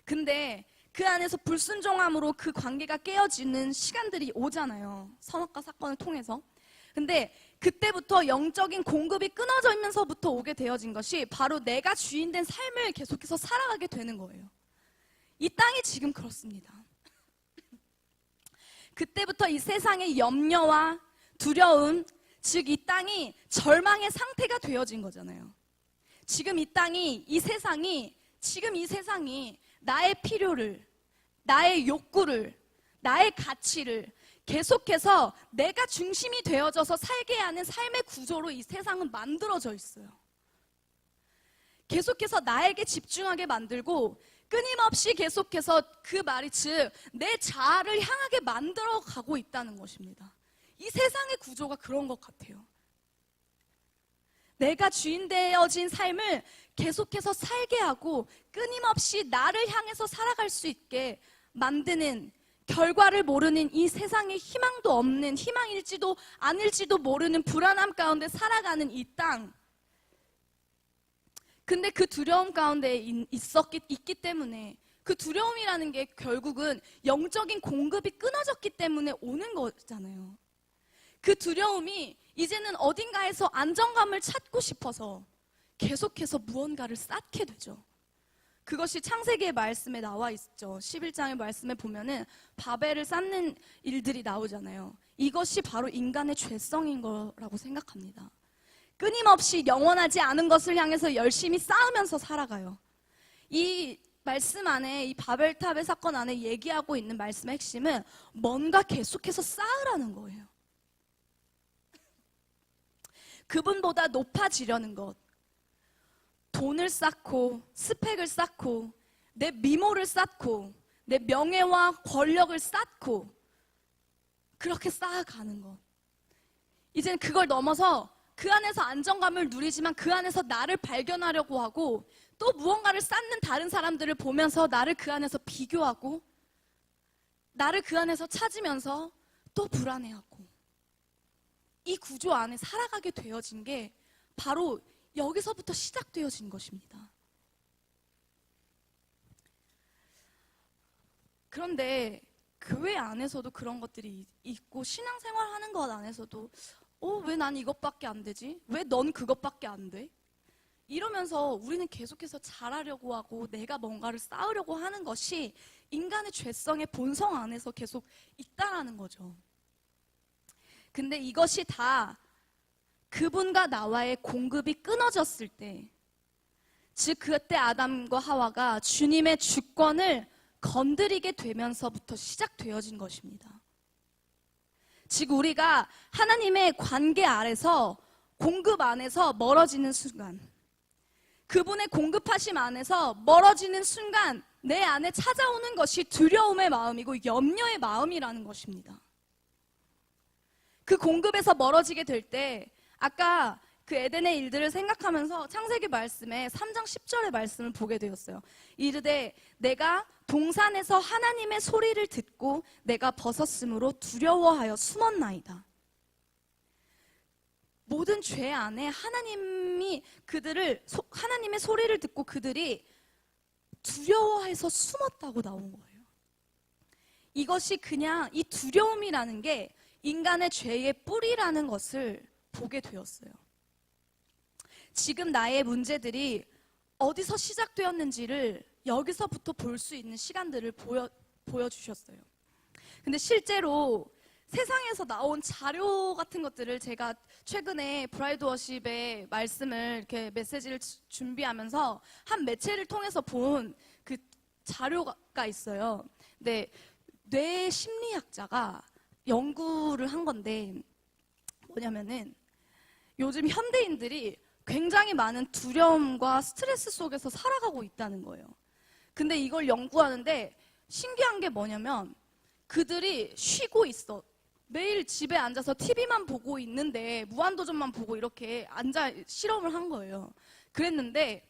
근데 그 안에서 불순종함으로 그 관계가 깨어지는 시간들이 오잖아요. 선악과 사건을 통해서. 근데 그때부터 영적인 공급이 끊어지면서부터 오게 되어진 것이 바로 내가 주인된 삶을 계속해서 살아가게 되는 거예요. 이 땅이 지금 그렇습니다. 그때부터 이 세상의 염려와 두려움, 즉 이 땅이 절망의 상태가 되어진 거잖아요. 지금 이 땅이, 이 세상이 나의 필요를, 나의 욕구를, 나의 가치를 계속해서 내가 중심이 되어져서 살게 하는 삶의 구조로 이 세상은 만들어져 있어요. 계속해서 나에게 집중하게 만들고 끊임없이 계속해서 그 말이 즉 내 자아를 향하게 만들어 가고 있다는 것입니다. 이 세상의 구조가 그런 것 같아요. 내가 주인 되어진 삶을 계속해서 살게 하고 끊임없이 나를 향해서 살아갈 수 있게 만드는, 결과를 모르는 이 세상에 희망도 없는, 희망일지도 아닐지도 모르는 불안함 가운데 살아가는 이 땅. 근데 그 두려움 가운데 있기 때문에, 그 두려움이라는 게 결국은 영적인 공급이 끊어졌기 때문에 오는 거잖아요. 그 두려움이 이제는 어딘가에서 안정감을 찾고 싶어서 계속해서 무언가를 쌓게 되죠. 그것이 창세기의 말씀에 나와 있죠. 11장의 말씀에 보면은 바벨을 쌓는 일들이 나오잖아요. 이것이 바로 인간의 죄성인 거라고 생각합니다. 끊임없이 영원하지 않은 것을 향해서 열심히 쌓으면서 살아가요. 이 말씀 안에, 이 바벨탑의 사건 안에 얘기하고 있는 말씀의 핵심은 뭔가 계속해서 쌓으라는 거예요. 그분보다 높아지려는 것, 돈을 쌓고 스펙을 쌓고 내 미모를 쌓고 내 명예와 권력을 쌓고 그렇게 쌓아가는 것. 이제는 그걸 넘어서 그 안에서 안정감을 누리지만 그 안에서 나를 발견하려고 하고 또 무언가를 쌓는 다른 사람들을 보면서 나를 그 안에서 비교하고 나를 그 안에서 찾으면서 또 불안해하고, 이 구조 안에 살아가게 되어진 게 바로 여기서부터 시작되어진 것입니다. 그런데 교회 안에서도 그런 것들이 있고 신앙생활 하는 것 안에서도 왜 난 이것밖에 안 되지? 왜 넌 그것밖에 안 돼? 이러면서 우리는 계속해서 잘하려고 하고 내가 뭔가를 쌓으려고 하는 것이 인간의 죄성의 본성 안에서 계속 있다라는 거죠. 근데 이것이 다 그분과 나와의 공급이 끊어졌을 때, 즉 그때 아담과 하와가 주님의 주권을 건드리게 되면서부터 시작되어진 것입니다. 즉 우리가 하나님의 관계 아래서, 공급 안에서 멀어지는 순간, 그분의 공급하심 안에서 멀어지는 순간 내 안에 찾아오는 것이 두려움의 마음이고 염려의 마음이라는 것입니다. 그 공급에서 멀어지게 될 때, 아까 그 에덴의 일들을 생각하면서 창세기 말씀에 3장 10절의 말씀을 보게 되었어요. 이르되 내가 동산에서 하나님의 소리를 듣고 내가 벗었으므로 두려워하여 숨었나이다. 모든 죄 안에 하나님의 소리를 듣고 그들이 두려워해서 숨었다고 나온 거예요. 이것이 그냥, 이 두려움이라는 게 인간의 죄의 뿌리라는 것을 보게 되었어요. 지금 나의 문제들이 어디서 시작되었는지를 여기서부터 볼 수 있는 시간들을 보여주셨어요. 근데 실제로 세상에서 나온 자료 같은 것들을 제가 최근에 브라이드 워십의 말씀을 이렇게 메시지를 준비하면서 한 매체를 통해서 본 그 자료가 있어요. 근데 뇌 심리학자가 연구를 한 건데 뭐냐면은 요즘 현대인들이 굉장히 많은 두려움과 스트레스 속에서 살아가고 있다는 거예요. 근데 이걸 연구하는데 신기한 게 뭐냐면 그들이 쉬고 있어. 매일 집에 앉아서 TV만 보고 있는데 무한도전만 보고 이렇게 앉아 실험을 한 거예요. 그랬는데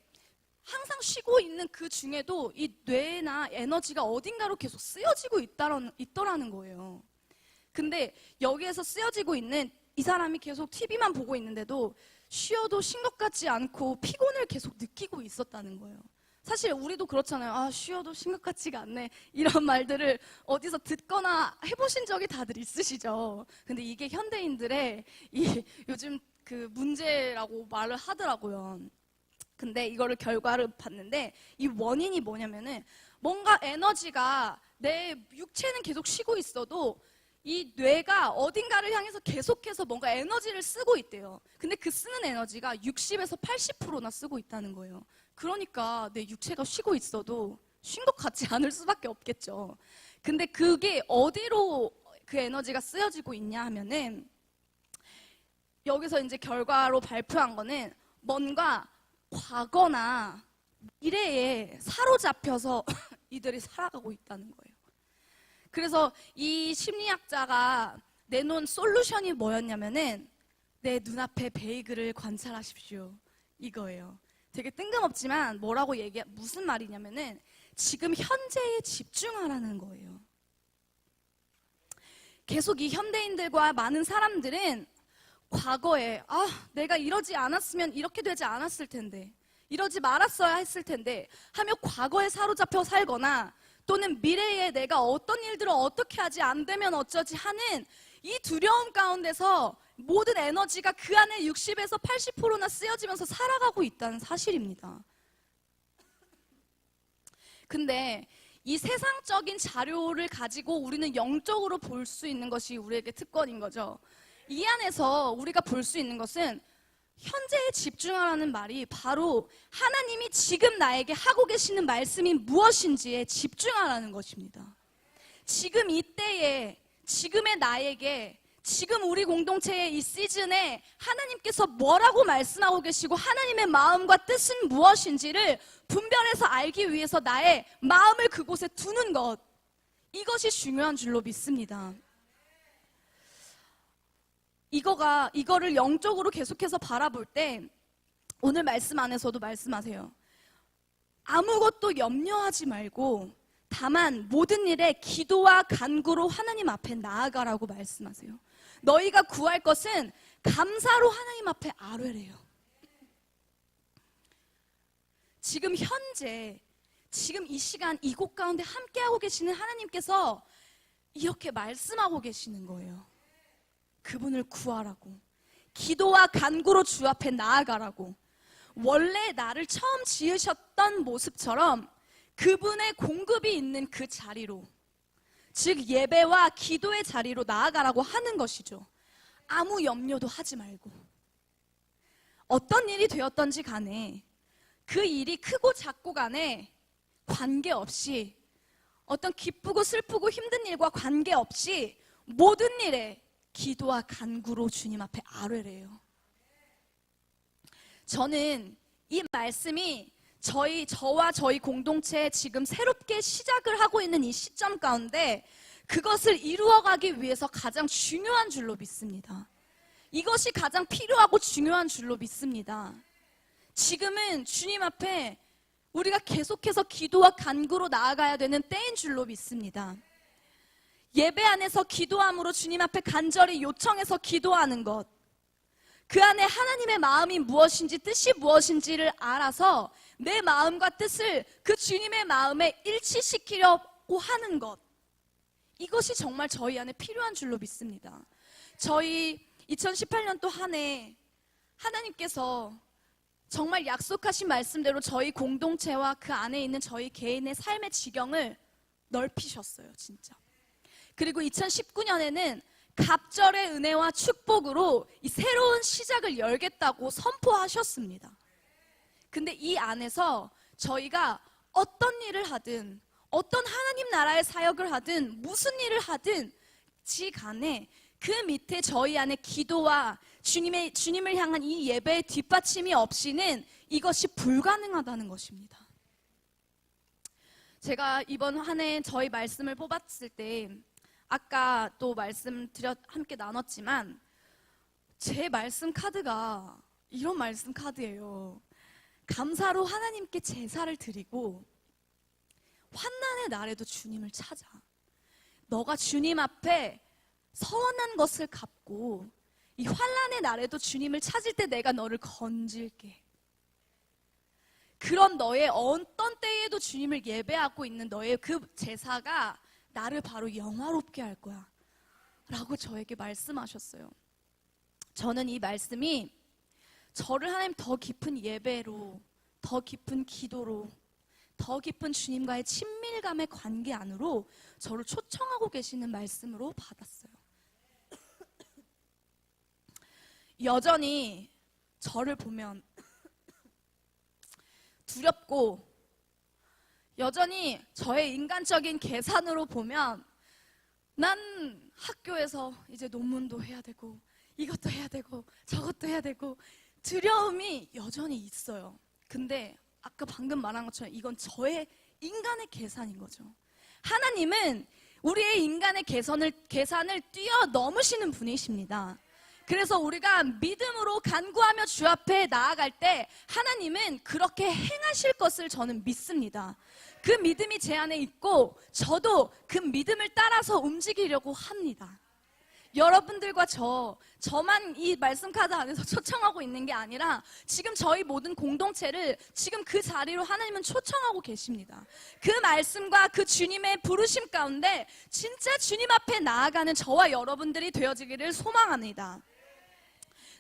항상 쉬고 있는 그 중에도 이 뇌나 에너지가 어딘가로 계속 쓰여지고 있더라는 거예요. 근데 여기에서 쓰여지고 있는 이 사람이 계속 TV만 보고 있는데도 쉬어도 쉰 것 같지 않고 피곤을 계속 느끼고 있었다는 거예요. 사실 우리도 그렇잖아요. 쉬어도 쉰 것 같지가 않네. 이런 말들을 어디서 듣거나 해보신 적이 다들 있으시죠. 근데 이게 현대인들의 요즘 그 문제라고 말을 하더라고요. 근데 이거를 결과를 봤는데 이 원인이 뭐냐면은 뭔가 에너지가 내 육체는 계속 쉬고 있어도 이 뇌가 어딘가를 향해서 계속해서 뭔가 에너지를 쓰고 있대요. 근데 그 쓰는 에너지가 60에서 80%나 쓰고 있다는 거예요. 그러니까 내 육체가 쉬고 있어도 쉰 것 같지 않을 수밖에 없겠죠. 근데 그게 어디로 그 에너지가 쓰여지고 있냐 하면은 여기서 이제 결과로 발표한 거는 뭔가 과거나 미래에 사로잡혀서 이들이 살아가고 있다는 거예요. 그래서 이 심리학자가 내놓은 솔루션이 뭐였냐면은 내 눈앞에 베이글을 관찰하십시오. 이거예요. 되게 뜬금없지만 무슨 말이냐면은 지금 현재에 집중하라는 거예요. 계속 이 현대인들과 많은 사람들은 과거에 내가 이러지 않았으면 이렇게 되지 않았을 텐데, 이러지 말았어야 했을 텐데 하며 과거에 사로잡혀 살거나, 또는 미래에 내가 어떤 일들을 어떻게 하지, 안 되면 어쩌지 하는 이 두려움 가운데서 모든 에너지가 그 안에 60에서 80%나 쓰여지면서 살아가고 있다는 사실입니다. 근데 이 세상적인 자료를 가지고 우리는 영적으로 볼 수 있는 것이 우리에게 특권인 거죠. 이 안에서 우리가 볼 수 있는 것은 현재에 집중하라는 말이 바로 하나님이 지금 나에게 하고 계시는 말씀이 무엇인지에 집중하라는 것입니다. 지금 이때에, 지금의 나에게, 지금 우리 공동체의 이 시즌에 하나님께서 뭐라고 말씀하고 계시고 하나님의 마음과 뜻은 무엇인지를 분별해서 알기 위해서 나의 마음을 그곳에 두는 것, 이것이 중요한 줄로 믿습니다. 이거를 영적으로 계속해서 바라볼 때 오늘 말씀 안에서도 말씀하세요. 아무것도 염려하지 말고 다만 모든 일에 기도와 간구로 하나님 앞에 나아가라고 말씀하세요. 너희가 구할 것은 감사로 하나님 앞에 아뢰래요. 지금 현재, 지금 이 시간 이곳 가운데 함께하고 계시는 하나님께서 이렇게 말씀하고 계시는 거예요. 그분을 구하라고, 기도와 간구로 주 앞에 나아가라고, 원래 나를 처음 지으셨던 모습처럼 그분의 공급이 있는 그 자리로, 즉 예배와 기도의 자리로 나아가라고 하는 것이죠. 아무 염려도 하지 말고, 어떤 일이 되었던지 간에, 그 일이 크고 작고 간에 관계없이, 어떤 기쁘고 슬프고 힘든 일과 관계없이 모든 일에 기도와 간구로 주님 앞에 아뢰래요. 저는 이 말씀이 저와 저희 공동체에 지금 새롭게 시작을 하고 있는 이 시점 가운데 그것을 이루어가기 위해서 가장 중요한 줄로 믿습니다. 이것이 가장 필요하고 중요한 줄로 믿습니다. 지금은 주님 앞에 우리가 계속해서 기도와 간구로 나아가야 되는 때인 줄로 믿습니다. 예배 안에서 기도함으로 주님 앞에 간절히 요청해서 기도하는 것, 그 안에 하나님의 마음이 무엇인지, 뜻이 무엇인지를 알아서 내 마음과 뜻을 그 주님의 마음에 일치시키려고 하는 것, 이것이 정말 저희 안에 필요한 줄로 믿습니다. 저희 2018년도 한 해 하나님께서 정말 약속하신 말씀대로 저희 공동체와 그 안에 있는 저희 개인의 삶의 지경을 넓히셨어요, 진짜. 그리고 2019년에는 갑절의 은혜와 축복으로 이 새로운 시작을 열겠다고 선포하셨습니다. 근데 이 안에서 저희가 어떤 일을 하든, 어떤 하나님 나라의 사역을 하든, 무슨 일을 하든 지간에 그 밑에 저희 안에 기도와 주님을 향한 이 예배의 뒷받침이 없이는 이것이 불가능하다는 것입니다. 제가 이번 한 해 저희 말씀을 뽑았을 때 아까 또 함께 나눴지만 제 말씀 카드가 이런 말씀 카드예요. 감사로 하나님께 제사를 드리고 환난의 날에도 주님을 찾아. 너가 주님 앞에 서원한 것을 갚고 이 환난의 날에도 주님을 찾을 때 내가 너를 건질게. 그런 너의 어떤 때에도 주님을 예배하고 있는 너의 그 제사가 나를 바로 영화롭게 할 거야 라고 저에게 말씀하셨어요. 저는 이 말씀이 저를 하나님 더 깊은 예배로, 더 깊은 기도로, 더 깊은 주님과의 친밀감의 관계 안으로 저를 초청하고 계시는 말씀으로 받았어요. 여전히 저를 보면 두렵고, 여전히 저의 인간적인 계산으로 보면 난 학교에서 이제 논문도 해야 되고 이것도 해야 되고 저것도 해야 되고 두려움이 여전히 있어요. 근데 아까 방금 말한 것처럼 이건 저의 인간의 계산인 거죠. 하나님은 우리의 인간의 계산을 뛰어넘으시는 분이십니다. 그래서 우리가 믿음으로 간구하며 주 앞에 나아갈 때 하나님은 그렇게 행하실 것을 저는 믿습니다. 그 믿음이 제 안에 있고 저도 그 믿음을 따라서 움직이려고 합니다. 여러분들과 저만 이 말씀 카드 안에서 초청하고 있는 게 아니라 지금 저희 모든 공동체를 지금 그 자리로 하나님은 초청하고 계십니다. 그 말씀과 그 주님의 부르심 가운데 진짜 주님 앞에 나아가는 저와 여러분들이 되어지기를 소망합니다.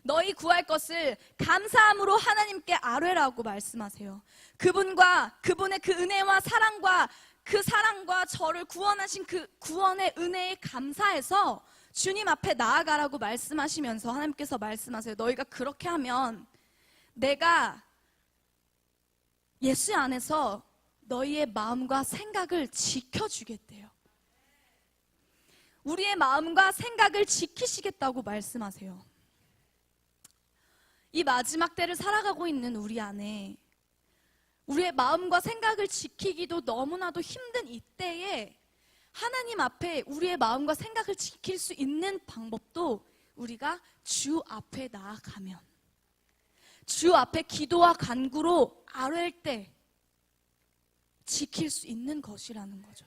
너희 구할 것을 감사함으로 하나님께 아뢰라고 말씀하세요. 그분과 그분의 그 은혜와 사랑과 그 사랑과 저를 구원하신 그 구원의 은혜에 감사해서 주님 앞에 나아가라고 말씀하시면서 하나님께서 말씀하세요. 너희가 그렇게 하면 내가 예수 안에서 너희의 마음과 생각을 지켜주겠대요. 우리의 마음과 생각을 지키시겠다고 말씀하세요. 이 마지막 때를 살아가고 있는 우리 안에 우리의 마음과 생각을 지키기도 너무나도 힘든 이때에 하나님 앞에 우리의 마음과 생각을 지킬 수 있는 방법도 우리가 주 앞에 나아가면, 주 앞에 기도와 간구로 아뢰일 때 지킬 수 있는 것이라는 거죠.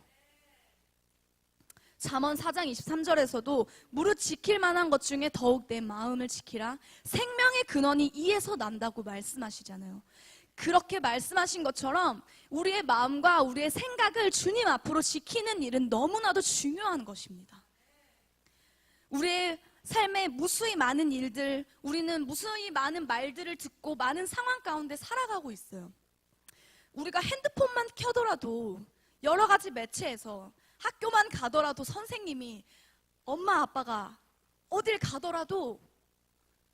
잠언 4장 23절에서도 무릇 지킬 만한 것 중에 더욱 내 마음을 지키라. 생명의 근원이 이에서 난다고 말씀하시잖아요. 그렇게 말씀하신 것처럼 우리의 마음과 우리의 생각을 주님 앞으로 지키는 일은 너무나도 중요한 것입니다. 우리의 삶에 무수히 많은 일들, 우리는 무수히 많은 말들을 듣고 많은 상황 가운데 살아가고 있어요. 우리가 핸드폰만 켜더라도 여러 가지 매체에서 학교만 가더라도 선생님이 엄마 아빠가 어딜 가더라도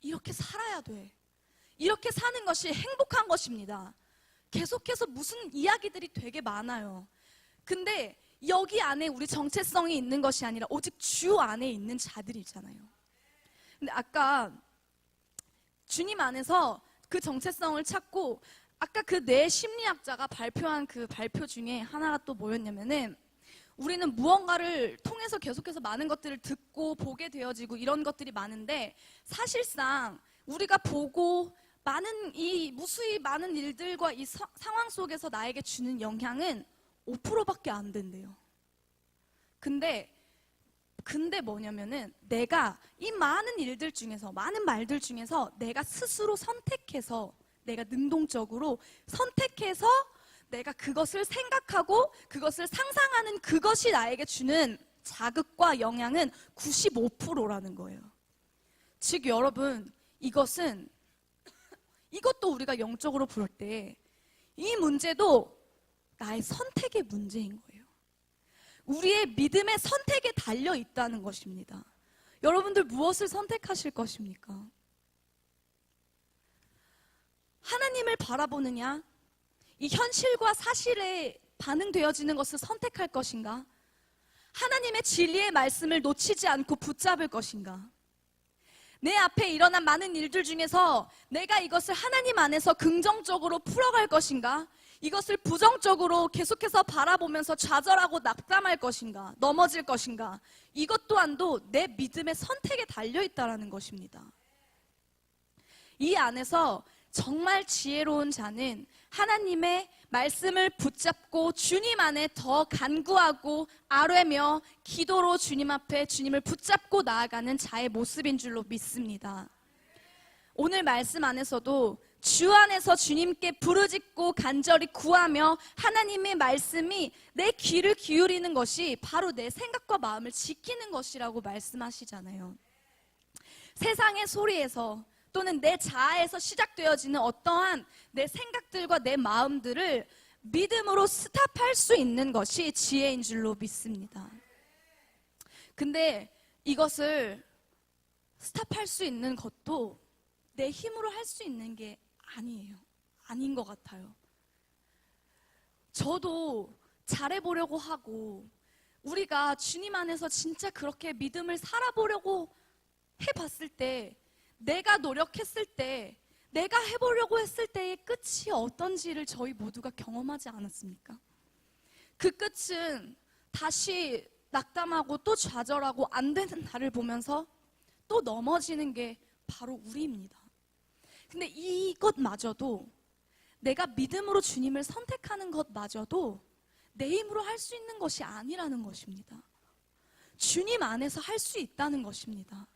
이렇게 살아야 돼. 이렇게 사는 것이 행복한 것입니다. 계속해서 무슨 이야기들이 되게 많아요. 근데 여기 안에 우리 정체성이 있는 것이 아니라 오직 주 안에 있는 자들이잖아요. 근데 아까 주님 안에서 그 정체성을 찾고 아까 그 뇌 심리학자가 발표한 그 발표 중에 하나가 또 뭐였냐면은 우리는 무언가를 통해서 계속해서 많은 것들을 듣고 보게 되어지고 이런 것들이 많은데 사실상 우리가 보고 많은 이 무수히 많은 일들과 이 상황 속에서 나에게 주는 영향은 5%밖에 안 된대요. 근데 뭐냐면은 내가 이 많은 일들 중에서 많은 말들 중에서 내가 스스로 선택해서 내가 능동적으로 선택해서 내가 그것을 생각하고 그것을 상상하는 그것이 나에게 주는 자극과 영향은 95%라는 거예요. 즉 여러분 이것도 우리가 영적으로 볼 때 이 문제도 나의 선택의 문제인 거예요. 우리의 믿음의 선택에 달려 있다는 것입니다. 여러분들 무엇을 선택하실 것입니까? 하나님을 바라보느냐? 이 현실과 사실에 반응되어지는 것을 선택할 것인가? 하나님의 진리의 말씀을 놓치지 않고 붙잡을 것인가? 내 앞에 일어난 많은 일들 중에서 내가 이것을 하나님 안에서 긍정적으로 풀어갈 것인가? 이것을 부정적으로 계속해서 바라보면서 좌절하고 낙담할 것인가? 넘어질 것인가? 이것 또한도 내 믿음의 선택에 달려있다는 것입니다. 이 안에서 정말 지혜로운 자는 하나님의 말씀을 붙잡고 주님 안에 더 간구하고 아뢰며 기도로 주님 앞에 주님을 붙잡고 나아가는 자의 모습인 줄로 믿습니다. 오늘 말씀 안에서도 주 안에서 주님께 부르짖고 간절히 구하며 하나님의 말씀이 내 귀를 기울이는 것이 바로 내 생각과 마음을 지키는 것이라고 말씀하시잖아요. 세상의 소리에서 또는 내 자아에서 시작되어지는 어떠한 내 생각들과 내 마음들을 믿음으로 스탑할 수 있는 것이 지혜인 줄로 믿습니다. 근데 이것을 스탑할 수 있는 것도 내 힘으로 할 수 있는 게 아니에요. 아닌 것 같아요. 저도 잘해보려고 하고 우리가 주님 안에서 진짜 그렇게 믿음을 살아보려고 해봤을 때 내가 노력했을 때 내가 해보려고 했을 때의 끝이 어떤지를 저희 모두가 경험하지 않았습니까? 그 끝은 다시 낙담하고 또 좌절하고 안 되는 나를 보면서 또 넘어지는 게 바로 우리입니다. 근데 이것마저도, 내가 믿음으로 주님을 선택하는 것마저도 내 힘으로 할 수 있는 것이 아니라는 것입니다. 주님 안에서 할 수 있다는 것입니다.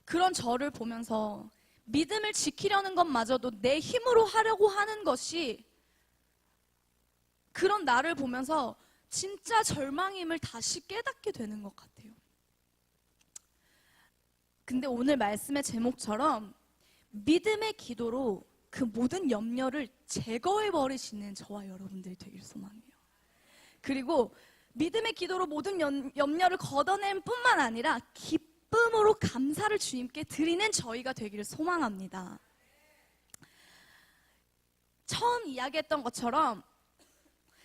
그런 저를 보면서 믿음을 지키려는 것마저도 내 힘으로 하려고 하는 것이, 그런 나를 보면서 진짜 절망임을 다시 깨닫게 되는 것 같아요. 근데 오늘 말씀의 제목처럼 믿음의 기도로 그 모든 염려를 제거해 버리시는 저와 여러분들이 되길 소망해요. 그리고 믿음의 기도로 모든 염려를 걷어낼 뿐만 아니라 기쁨으로 감사를 주님께 드리는 저희가 되기를 소망합니다. 처음 이야기했던 것처럼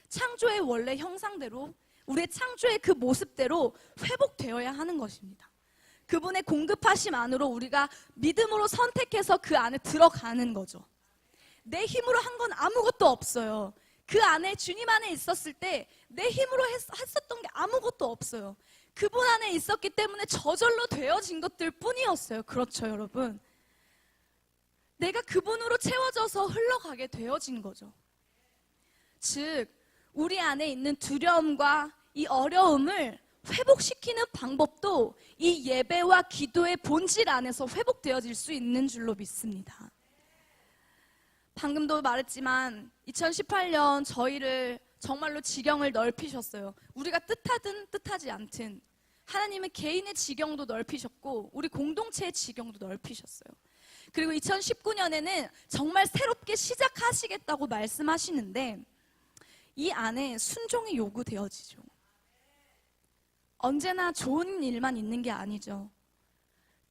창조의 원래 형상대로, 우리의 창조의 그 모습대로 회복되어야 하는 것입니다. 그분의 공급하심 안으로 우리가 믿음으로 선택해서 그 안에 들어가는 거죠. 내 힘으로 한 건 아무것도 없어요. 그 안에, 주님 안에 있었을 때 내 힘으로 했었던 게 아무것도 없어요. 그분 안에 있었기 때문에 저절로 되어진 것들 뿐이었어요. 그렇죠, 여러분? 내가 그분으로 채워져서 흘러가게 되어진 거죠. 즉, 우리 안에 있는 두려움과 이 어려움을 회복시키는 방법도 이 예배와 기도의 본질 안에서 회복되어질 수 있는 줄로 믿습니다. 방금도 말했지만 2018년 저희를 정말로 지경을 넓히셨어요. 우리가 뜻하든 뜻하지 않든 하나님은 개인의 지경도 넓히셨고 우리 공동체의 지경도 넓히셨어요. 그리고 2019년에는 정말 새롭게 시작하시겠다고 말씀하시는데 이 안에 순종이 요구되어지죠. 언제나 좋은 일만 있는 게 아니죠.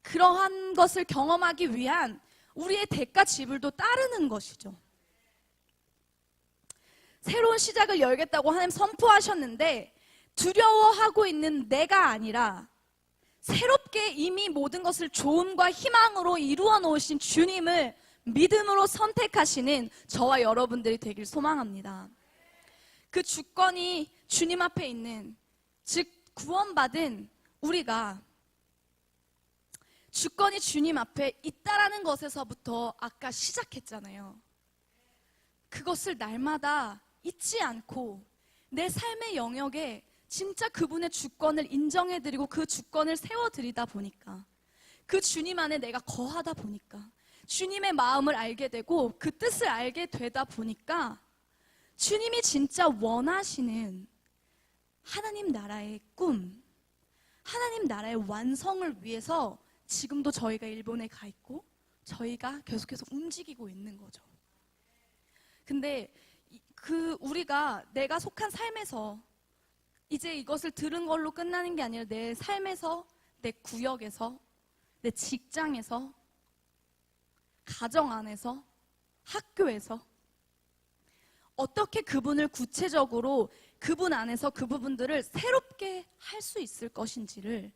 그러한 것을 경험하기 위한 우리의 대가 지불도 따르는 것이죠. 새로운 시작을 열겠다고 하나님 선포하셨는데 두려워하고 있는 내가 아니라 새롭게 이미 모든 것을 좋음과 희망으로 이루어 놓으신 주님을 믿음으로 선택하시는 저와 여러분들이 되길 소망합니다. 그 주권이 주님 앞에 있는, 즉 구원받은 우리가 주권이 주님 앞에 있다라는 것에서부터 아까 시작했잖아요. 그것을 날마다 잊지 않고 내 삶의 영역에 진짜 그분의 주권을 인정해드리고 그 주권을 세워드리다 보니까, 그 주님 안에 내가 거하다 보니까, 주님의 마음을 알게 되고 그 뜻을 알게 되다 보니까 주님이 진짜 원하시는 하나님 나라의 꿈, 하나님 나라의 완성을 위해서 지금도 저희가 일본에 가 있고 저희가 계속해서 움직이고 있는 거죠. 근데 우리가 내가 속한 삶에서 이제 이것을 들은 걸로 끝나는 게 아니라 내 삶에서, 내 구역에서, 내 직장에서, 가정 안에서, 학교에서 어떻게 그분을 구체적으로 그분 안에서 그 부분들을 새롭게 할 수 있을 것인지를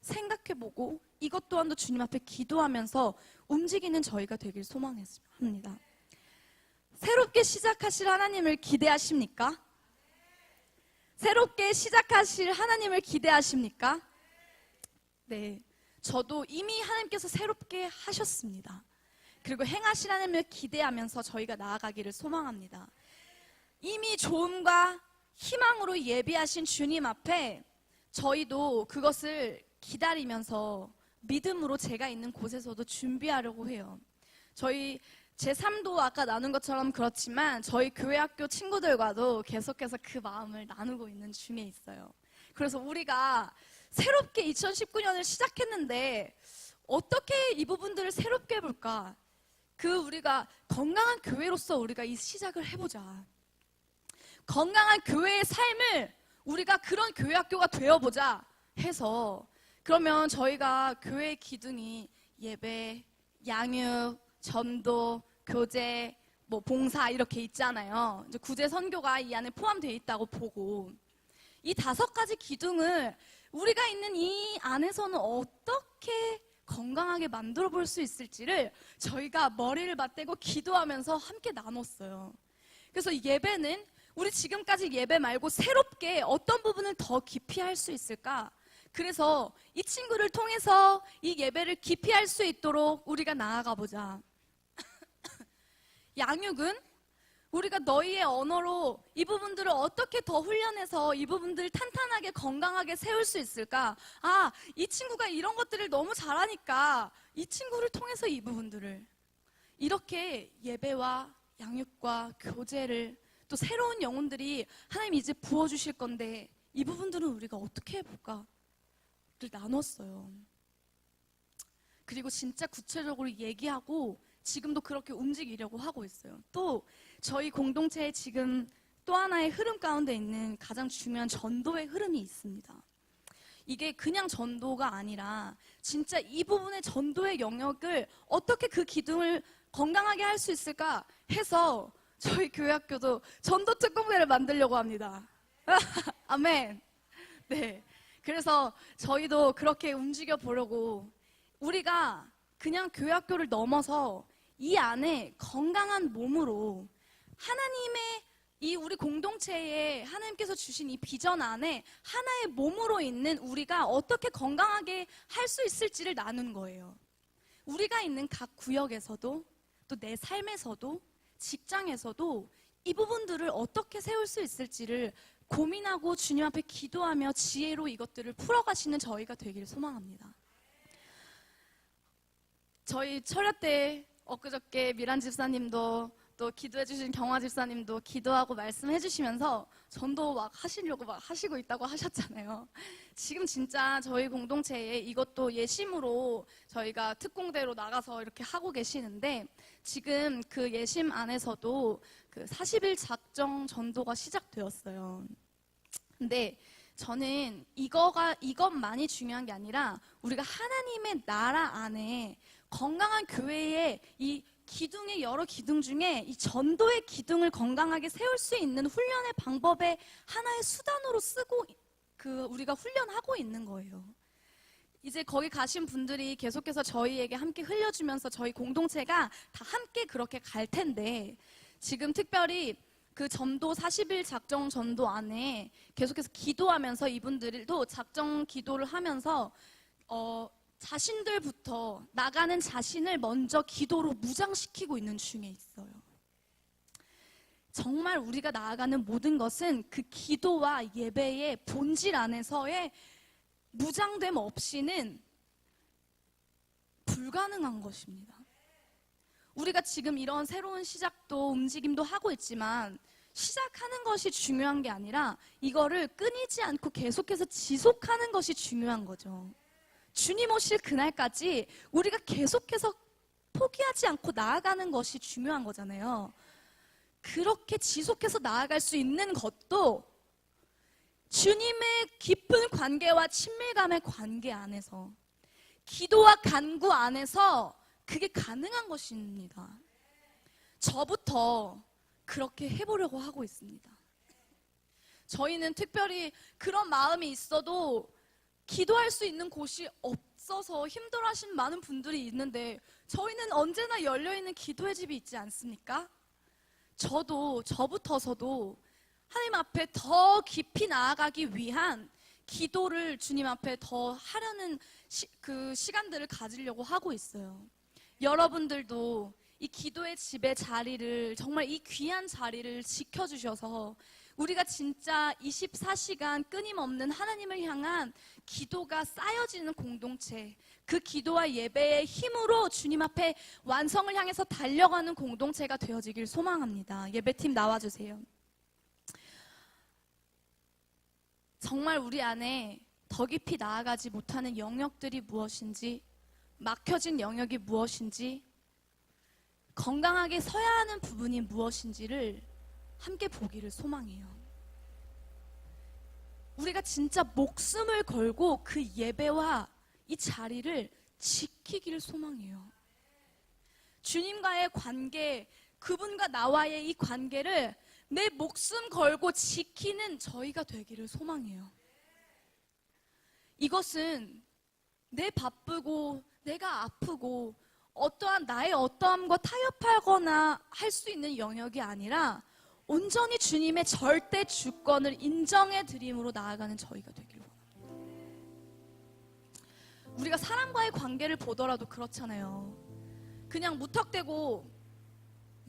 생각해보고 이것 또한도 주님 앞에 기도하면서 움직이는 저희가 되길 소망합니다. 새롭게 시작하실 하나님을 기대하십니까? 새롭게 시작하실 하나님을 기대하십니까? 네, 저도 이미 하나님께서 새롭게 하셨습니다. 그리고 행하실 하나님을 기대하면서 저희가 나아가기를 소망합니다. 이미 좋음과 희망으로 예비하신 주님 앞에 저희도 그것을 기다리면서 믿음으로 제가 있는 곳에서도 준비하려고 해요. 제 삶도 아까 나눈 것처럼 그렇지만 저희 교회 학교 친구들과도 계속해서 그 마음을 나누고 있는 중에 있어요. 그래서 우리가 새롭게 2019년을 시작했는데 어떻게 이 부분들을 새롭게 해볼까? 우리가 건강한 교회로서 우리가 이 시작을 해보자. 건강한 교회의 삶을 우리가 그런 교회 학교가 되어보자 해서, 그러면 저희가 교회의 기둥이 예배, 양육, 전도, 교제, 봉사 이렇게 있잖아요. 이제 구제 선교가 이 안에 포함되어 있다고 보고, 이 5가지 기둥을 우리가 있는 이 안에서는 어떻게 건강하게 만들어 볼 수 있을지를 저희가 머리를 맞대고 기도하면서 함께 나눴어요. 그래서 예배는 우리 지금까지 예배 말고 새롭게 어떤 부분을 더 깊이 할 수 있을까? 그래서 이 친구를 통해서 이 예배를 깊이 할 수 있도록 우리가 나아가 보자. 양육은 우리가 너희의 언어로 이 부분들을 어떻게 더 훈련해서 이 부분들을 탄탄하게 건강하게 세울 수 있을까? 아, 이 친구가 이런 것들을 너무 잘하니까 이 친구를 통해서 이 부분들을 이렇게 예배와 양육과 교제를 또 새로운 영혼들이 하나님 이제 부어주실 건데 이 부분들은 우리가 어떻게 해볼까를 나눴어요. 그리고 진짜 구체적으로 얘기하고 지금도 그렇게 움직이려고 하고 있어요. 또 저희 공동체에 지금 또 하나의 흐름 가운데 있는 가장 중요한 전도의 흐름이 있습니다. 이게 그냥 전도가 아니라 진짜 이 부분의 전도의 영역을 어떻게 그 기둥을 건강하게 할 수 있을까 해서 저희 교회학교도 전도 특공대를 만들려고 합니다. 아멘. 네. 그래서 저희도 그렇게 움직여 보려고 우리가 그냥 교회학교를 넘어서 이 안에 건강한 몸으로 하나님의 이 우리 공동체에 하나님께서 주신 이 비전 안에 하나의 몸으로 있는 우리가 어떻게 건강하게 할 수 있을지를 나눈 거예요. 우리가 있는 각 구역에서도 또 내 삶에서도 직장에서도 이 부분들을 어떻게 세울 수 있을지를 고민하고 주님 앞에 기도하며 지혜로 이것들을 풀어가시는 저희가 되기를 소망합니다. 저희 철야 때 엊그저께 미란 집사님도 또 기도해 주신 경화 집사님도 기도하고 말씀해 주시면서 전도 막 하시려고 막 하시고 있다고 하셨잖아요. 지금 진짜 저희 공동체에 이것도 예심으로 저희가 특공대로 나가서 이렇게 하고 계시는데 지금 그 예심 안에서도 그 40일 작정 전도가 시작되었어요. 근데 저는 이것만이 중요한 게 아니라 우리가 하나님의 나라 안에 건강한 교회의 이 기둥의 여러 기둥 중에 이 전도의 기둥을 건강하게 세울 수 있는 훈련의 방법의 하나의 수단으로 쓰고 우리가 훈련하고 있는 거예요. 이제 거기 가신 분들이 계속해서 저희에게 함께 흘려주면서 저희 공동체가 다 함께 그렇게 갈 텐데 지금 특별히 그 전도 40일 작정 전도 안에 계속해서 기도하면서 이분들도 작정 기도를 하면서 자신들부터 나가는 자신을 먼저 기도로 무장시키고 있는 중에 있어요. 정말 우리가 나아가는 모든 것은 그 기도와 예배의 본질 안에서의 무장됨 없이는 불가능한 것입니다. 우리가 지금 이런 새로운 시작도 움직임도 하고 있지만 시작하는 것이 중요한 게 아니라 이거를 끊이지 않고 계속해서 지속하는 것이 중요한 거죠. 주님 오실 그날까지 우리가 계속해서 포기하지 않고 나아가는 것이 중요한 거잖아요. 그렇게 지속해서 나아갈 수 있는 것도 주님의 깊은 관계와 친밀감의 관계 안에서 기도와 간구 안에서 그게 가능한 것입니다. 저부터 그렇게 해보려고 하고 있습니다. 저희는 특별히 그런 마음이 있어도 기도할 수 있는 곳이 없어서 힘들어하시는 많은 분들이 있는데 저희는 언제나 열려있는 기도의 집이 있지 않습니까? 저부터서도 하나님 앞에 더 깊이 나아가기 위한 기도를 주님 앞에 더 하려는 그 시간들을 가지려고 하고 있어요. 여러분들도 이 기도의 집의 자리를 정말 이 귀한 자리를 지켜주셔서 우리가 진짜 24시간 끊임없는 하나님을 향한 기도가 쌓여지는 공동체, 그 기도와 예배의 힘으로 주님 앞에 완성을 향해서 달려가는 공동체가 되어지길 소망합니다. 예배팀 나와주세요. 정말 우리 안에 더 깊이 나아가지 못하는 영역들이 무엇인지, 막혀진 영역이 무엇인지, 건강하게 서야 하는 부분이 무엇인지를 함께 보기를 소망해요. 우리가 진짜 목숨을 걸고 그 예배와 이 자리를 지키기를 소망해요. 주님과의 관계, 그분과 나와의 이 관계를 내 목숨 걸고 지키는 저희가 되기를 소망해요. 이것은 내 바쁘고 내가 아프고 어떠한 나의 어떠함과 타협하거나 할 수 있는 영역이 아니라 온전히 주님의 절대 주권을 인정해 드림으로 나아가는 저희가 되기를 원합니다. 우리가 사람과의 관계를 보더라도 그렇잖아요. 그냥 무턱대고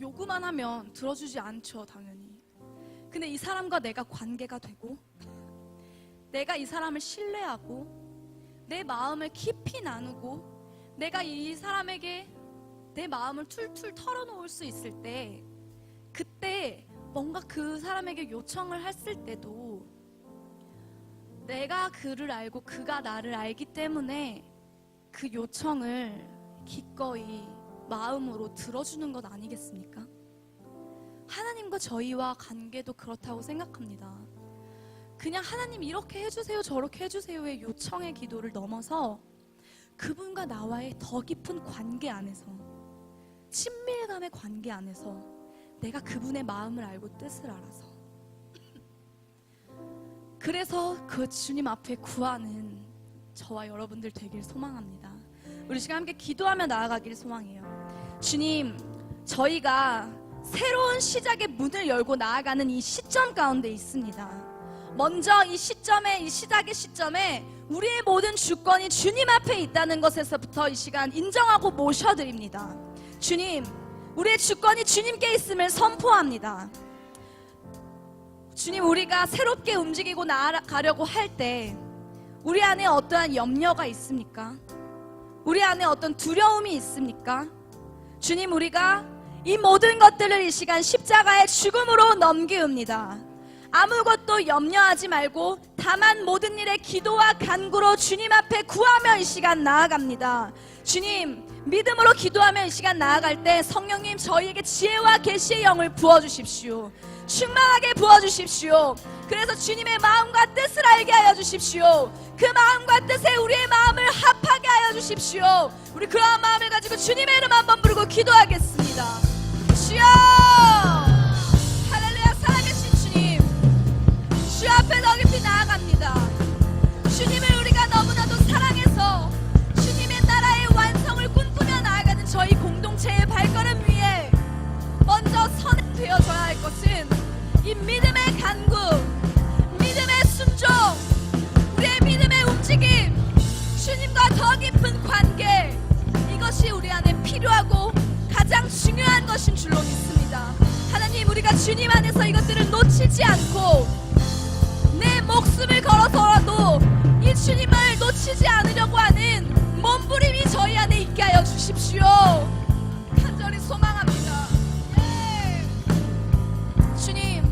요구만 하면 들어주지 않죠, 당연히. 근데 이 사람과 내가 관계가 되고, 내가 이 사람을 신뢰하고, 내 마음을 깊이 나누고, 내가 이 사람에게 내 마음을 툴툴 털어놓을 수 있을 때, 그때 뭔가 그 사람에게 요청을 했을 때도 내가 그를 알고 그가 나를 알기 때문에 그 요청을 기꺼이 마음으로 들어주는 것 아니겠습니까? 하나님과 저희와 관계도 그렇다고 생각합니다. 그냥 하나님 이렇게 해주세요 저렇게 해주세요의 요청의 기도를 넘어서 그분과 나와의 더 깊은 관계 안에서, 친밀감의 관계 안에서 내가 그분의 마음을 알고 뜻을 알아서, 그래서 그 주님 앞에 구하는 저와 여러분들 되길 소망합니다. 우리 시간 함께 기도하며 나아가길 소망해요. 주님, 저희가 새로운 시작의 문을 열고 나아가는 이 시점 가운데 있습니다. 먼저 이 시점에, 이 시작의 시점에 우리의 모든 주권이 주님 앞에 있다는 것에서부터 이 시간 인정하고 모셔드립니다. 주님, 우리의 주권이 주님께 있음을 선포합니다. 주님, 우리가 새롭게 움직이고 나아가려고 할 때 우리 안에 어떠한 염려가 있습니까? 우리 안에 어떤 두려움이 있습니까? 주님, 우리가 이 모든 것들을 이 시간 십자가의 죽음으로 넘기웁니다. 아무것도 염려하지 말고 다만 모든 일에 기도와 간구로 주님 앞에 구하며 이 시간 나아갑니다. 주님, 믿음으로 기도하며 이 시간 나아갈 때 성령님, 저희에게 지혜와 계시의 영을 부어주십시오. 충만하게 부어주십시오. 그래서 주님의 마음과 뜻을 알게 하여 주십시오. 그 마음과 뜻에 우리의 마음을 합하게 하여 주십시오. 우리 그러한 마음을 가지고 주님의 이름 한번 부르고 기도하겠습니다. 주여, 할렐루야. 살아계신 주님, 주 앞에 더 깊이 나아갑니다. 주님을 우리가 너무나도 사랑해서 주님의 나라의 완성을 꿈꾸며 나아가는 저희 공동체의 발걸음 위에 먼저 선에 되어져야 할 것은 이 믿음의 간구, 믿음의 순종, 우리의 믿음의 움직임, 주님과 더 깊은 관계, 이것이 우리 안에 필요하고 가장 중요한 것인 줄로 믿습니다. 하나님, 우리가 주님 안에서 이것들을 놓치지 않고 내 목숨을 걸어서라도 이 주님을 놓치지 않으려고 하는 몸부림이 저희 안에 있게 하여 주십시오. 간절히 소망합니다. 주님,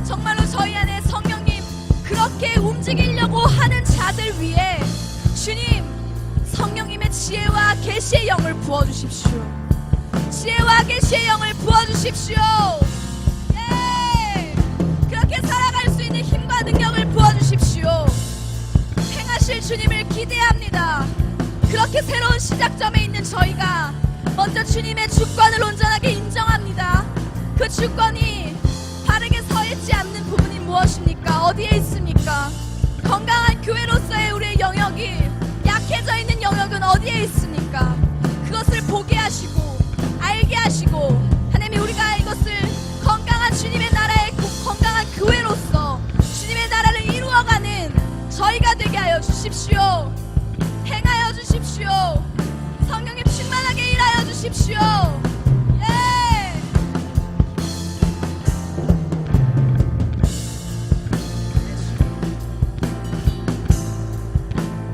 정말로 저희 안에 성령님 그렇게 움직이려고 하는 자들 위해 주님, 성령님의 지혜와 계시의 영을 부어주십시오. 지혜와 계시의 영을 부어주십시오. 그렇게 살아갈 수 있는 힘과 능력을 부어주십시오. 행하실 주님을 기대합니다. 그렇게 새로운 시작점에 있는 저희가 먼저 주님의 주권을 온전하게 인정합니다. 그 주권이 바르게 서 있지 않는 부분이 무엇입니까? 어디에 있습니까? 건강한 교회로서의 우리의 영역이 약해져 있는 영역은 어디에 있습니까? 그것을 보게 하시고 알게 하시고, 하나님, 우리가 이것을 건강한 주님의 나라의 건강한 교회로서 주님의 나라를 이루어가는 저희가 되게 하여 주십시오. 행하여 주십시오. 성령님 충만하게 일하여 주십시오.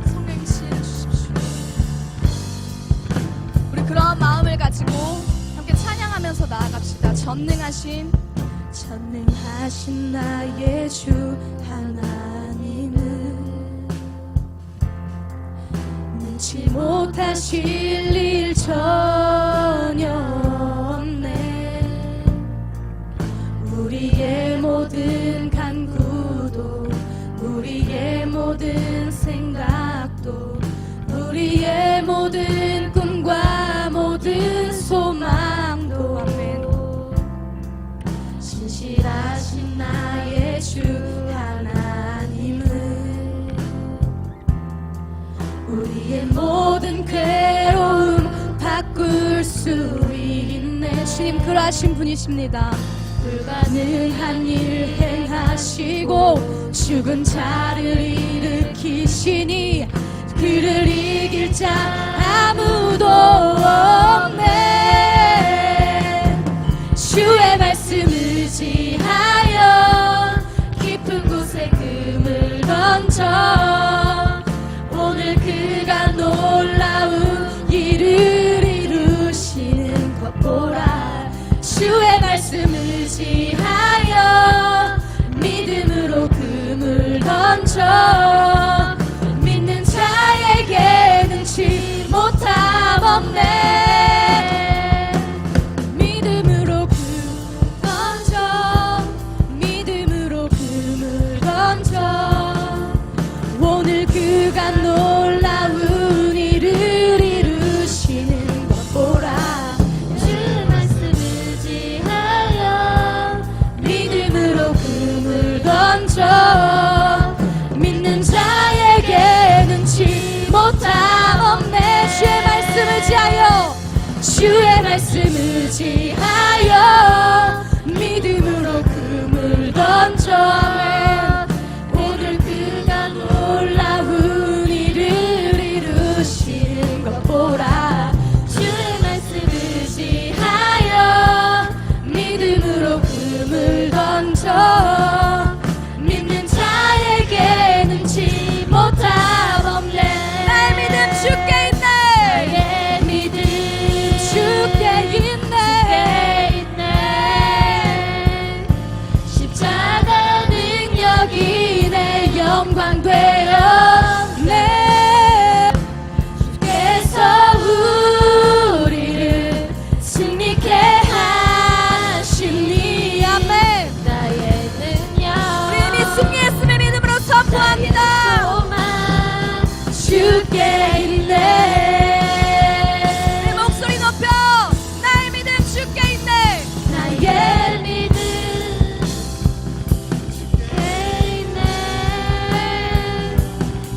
성령님 지혜해 주십시오. 우리 그러한 마음을 가지고 함께 찬양하면서 나아갑시다. 전능하신 나의 주 하나님은 능치 못하실 일 전혀 없네. 우리의 모든 간구도, 우리의 모든 생각도, 우리의 모든 꿈과 모든 소망도, 아멘. 신실하신 나의 주 하나님은 우리의 모든 괴로움 바꿀 수 있네. 주님 그러하신 분이십니다. 불가능한 일 행하시고 죽은 자를 일으키시니 그 그를 이길 자 아무도 없네. 주의 말씀 의지하여 깊은 곳에 금을 던져 오늘 그가 놀라운 일을 이루시는 것 보라. 주의 말씀 의지하여 믿음으로 금을 던져 믿는 자에게 능치 못함 없네. 믿음으로 금 던져 믿음으로 금을 던져 오늘 그가 놀라운 일을 이루시는 것 보라. 주의 말씀 의지하여 믿음으로 금을 던져 믿는 자에게 능치 못함 없네. 주의 말씀 의지하여 주의 말씀 의지하여 믿음으로 금을 던져 오늘 그가 놀라운 일을 이루시는 것 보라. 주의 말씀 의지하여 믿음으로 금을 던져 믿는 자에게 능치 못함 없네. 나의 믿음 주께 있네. 나의 믿음 주께 있네. 십자가 능력이 내 영광 되었네. 주께서 우리를 승리케 하시니 아멘. 나의 능력 우리 이미 승리했음을 믿음으로 선포합니다. 주께 있네. 내 목소리 높여 나의 믿음 주께 있네. 나의 믿음 주께 있네.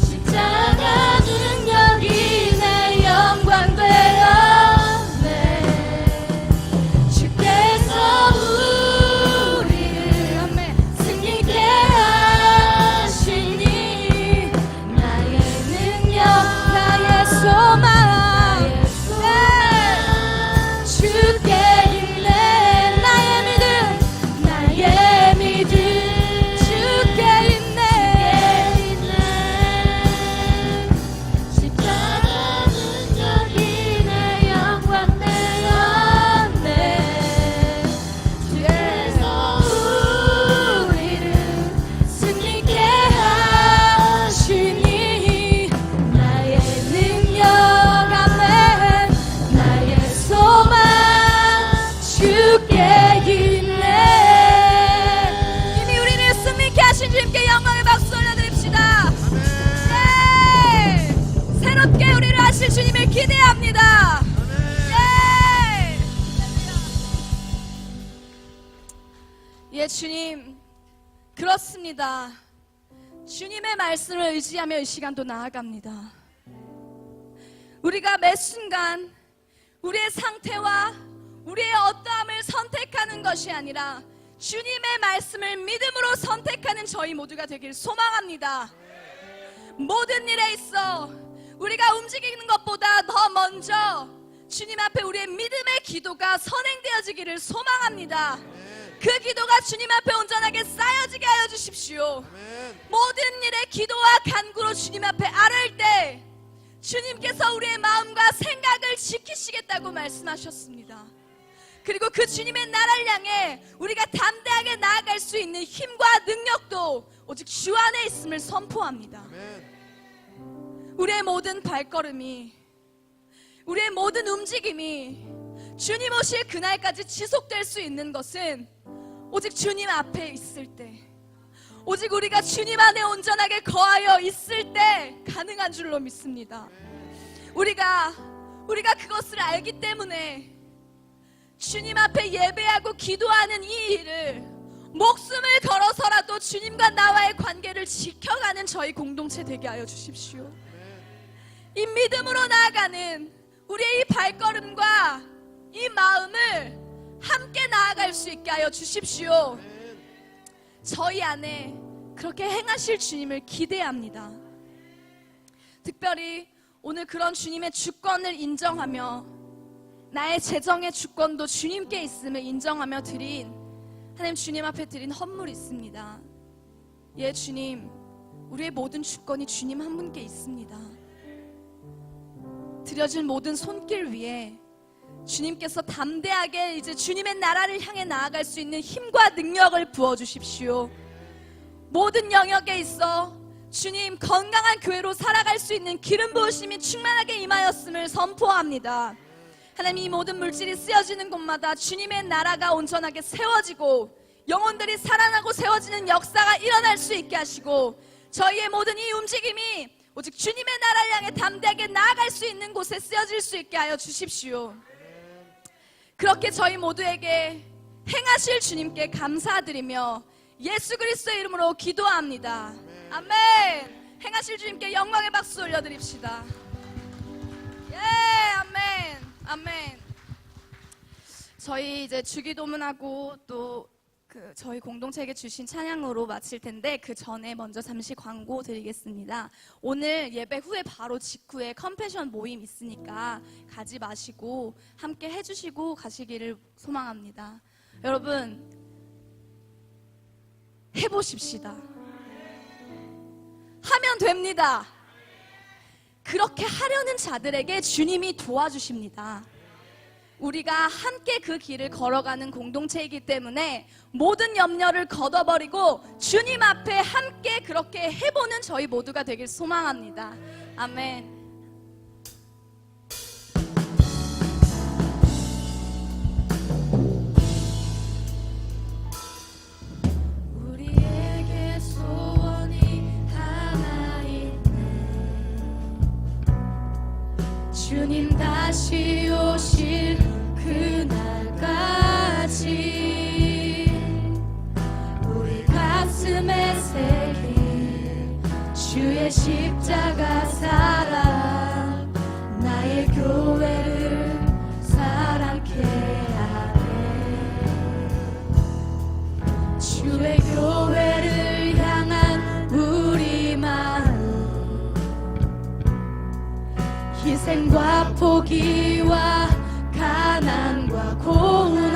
십자가 능력이 내 영광 되었네. 주께서 우리를 승리케 하시니 나의 능력 나의 소망 네. 주께 있네. 나의 믿음 주께 있네. 십자가 능력이 내 영광 되었네. 주께서 우리를 승리케 하시니 나의 능력 아멘. 나의 소망 주께 있네. 이미 우리를 승리케 하신 주님께 영광의 박수 올려드립시다. 예. 새롭게 우리를 하실 주님을 기대합니다. 예, 주님 그렇습니다. 주님의 말씀을 의지하며 이 시간도 나아갑니다. 우리가 매 순간 우리의 상태와 우리의 어떠함을 선택하는 것이 아니라 주님의 말씀을 믿음으로 선택하는 저희 모두가 되길 소망합니다. 모든 일에 있어 우리가 움직이는 것보다 더 먼저 주님 앞에 우리의 믿음의 기도가 선행되어지기를 소망합니다. 그 기도가 주님 앞에 온전하게 쌓여지게 하여 주십시오. 모든 일에 기도와 간구로 주님 앞에 아뢰을 때 주님께서 우리의 마음과 생각을 지키시겠다고 말씀하셨습니다. 그리고 그 주님의 나라를 향해 우리가 담대하게 나아갈 수 있는 힘과 능력도 오직 주 안에 있음을 선포합니다. 우리의 모든 발걸음이 우리의 모든 움직임이 주님 오실 그날까지 지속될 수 있는 것은 오직 주님 앞에 있을 때, 오직 우리가 주님 안에 온전하게 거하여 있을 때 가능한 줄로 믿습니다. 우리가 그것을 알기 때문에 주님 앞에 예배하고 기도하는 이 일을 목숨을 걸어서라도 주님과 나와의 관계를 지켜가는 저희 공동체 되게 하여 주십시오. 이 믿음으로 나아가는 우리의 이 발걸음과 이 마음을 함께 나아갈 수 있게 하여 주십시오. 저희 안에 그렇게 행하실 주님을 기대합니다. 특별히 오늘 그런 주님의 주권을 인정하며 나의 재정의 주권도 주님께 있음을 인정하며 드린 하나님 주님 앞에 드린 헌물이 있습니다. 예, 주님, 우리의 모든 주권이 주님 한 분께 있습니다. 드려진 모든 손길 위에 주님께서 담대하게 이제 주님의 나라를 향해 나아갈 수 있는 힘과 능력을 부어주십시오. 모든 영역에 있어 주님 건강한 교회로 살아갈 수 있는 기름 부으심이 충만하게 임하였음을 선포합니다. 하나님, 이 모든 물질이 쓰여지는 곳마다 주님의 나라가 온전하게 세워지고 영혼들이 살아나고 세워지는 역사가 일어날 수 있게 하시고 저희의 모든 이 움직임이 오직 주님의 나라를 향해 담대하게 나아갈 수 있는 곳에 쓰여질 수 있게 하여 주십시오. 그렇게 저희 모두에게 행하실 주님께 감사드리며 예수 그리스도의 이름으로 기도합니다. 아멘. 행하실 주님께 영광의 박수 올려드립시다. 예, 아멘, 아멘. 저희 이제 주기도문하고 또 저희 공동체에게 주신 찬양으로 마칠 텐데 그 전에 먼저 잠시 광고 드리겠습니다. 오늘 예배 후에 바로 직후에 컴패션 모임 있으니까 가지 마시고 함께 해주시고 가시기를 소망합니다. 여러분, 해보십시다. 하면 됩니다. 그렇게 하려는 자들에게 주님이 도와주십니다. 우리가 함께 그 길을 걸어가는 공동체이기 때문에 모든 염려를 걷어버리고 주님 앞에 함께 그렇게 해보는 저희 모두가 되길 소망합니다. 아멘. 우리에게 소원이 하나 있네. 주님 다시 오실 그날까지 우리 가슴에 새긴 주의 십자가 사랑 나의 교회를 사랑케 하네. 주의 교회를 향한 우리 마음 희생과 포기와 가난과 고난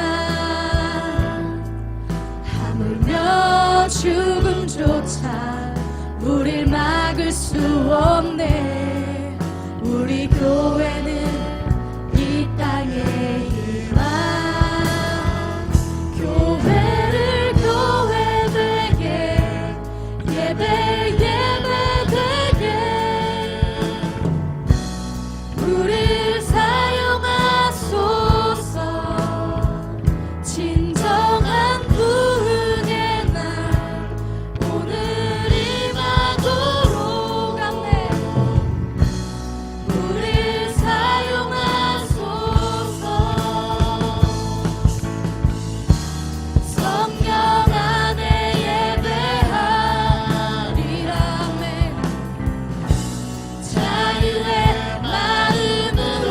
하물며 죽음조차 우릴 막을 수 없네. 우리 교회는 이 땅에 임한 교회를 교회되게 예배되게 우릴 사용하소서. 진정한 부흥의 날 오늘 임하도록 하네. 우릴 사용하소서. 성령 안에 예배하리라네. 자유의 마음으로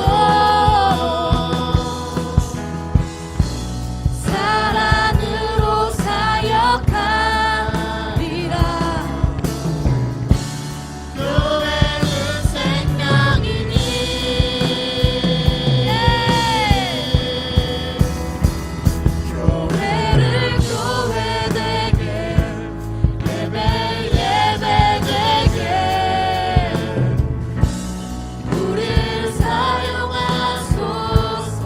사랑으로 사역하리라. 교회는 생명이니 교회를 교회되게 예배되게 우릴 사용하소서.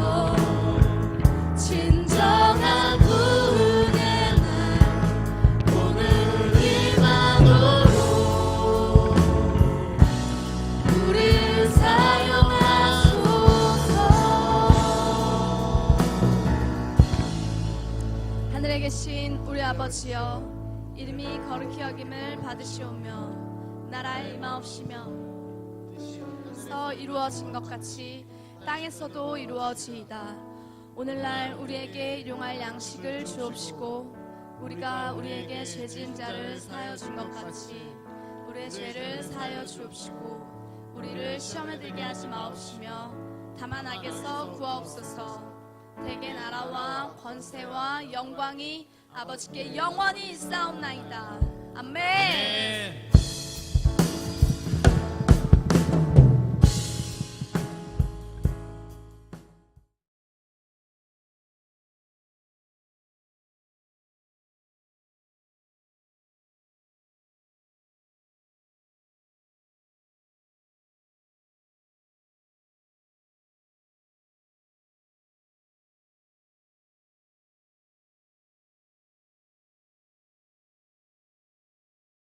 진정한 부흥의 날 오늘 임하도록 우릴 사용하소서. 하늘에 계신 우리 아버지여, 이름이 거룩히 여김을 받으시오며 나라의 임하옵시며 서 이루어진 것 같이 땅에서도 이루어지이다. 오늘날 우리에게 일용할 양식을 주옵시고 우리가 우리에게 죄진 자를 사하여 준 것 같이 우리의 죄를 사하여 주옵시고 우리를 시험에 들게 하지 마옵시며 다만 악에서 구하옵소서. 대개 나라와 권세와 영광이 아버지께 영원히 있사옵나이다. 아멘.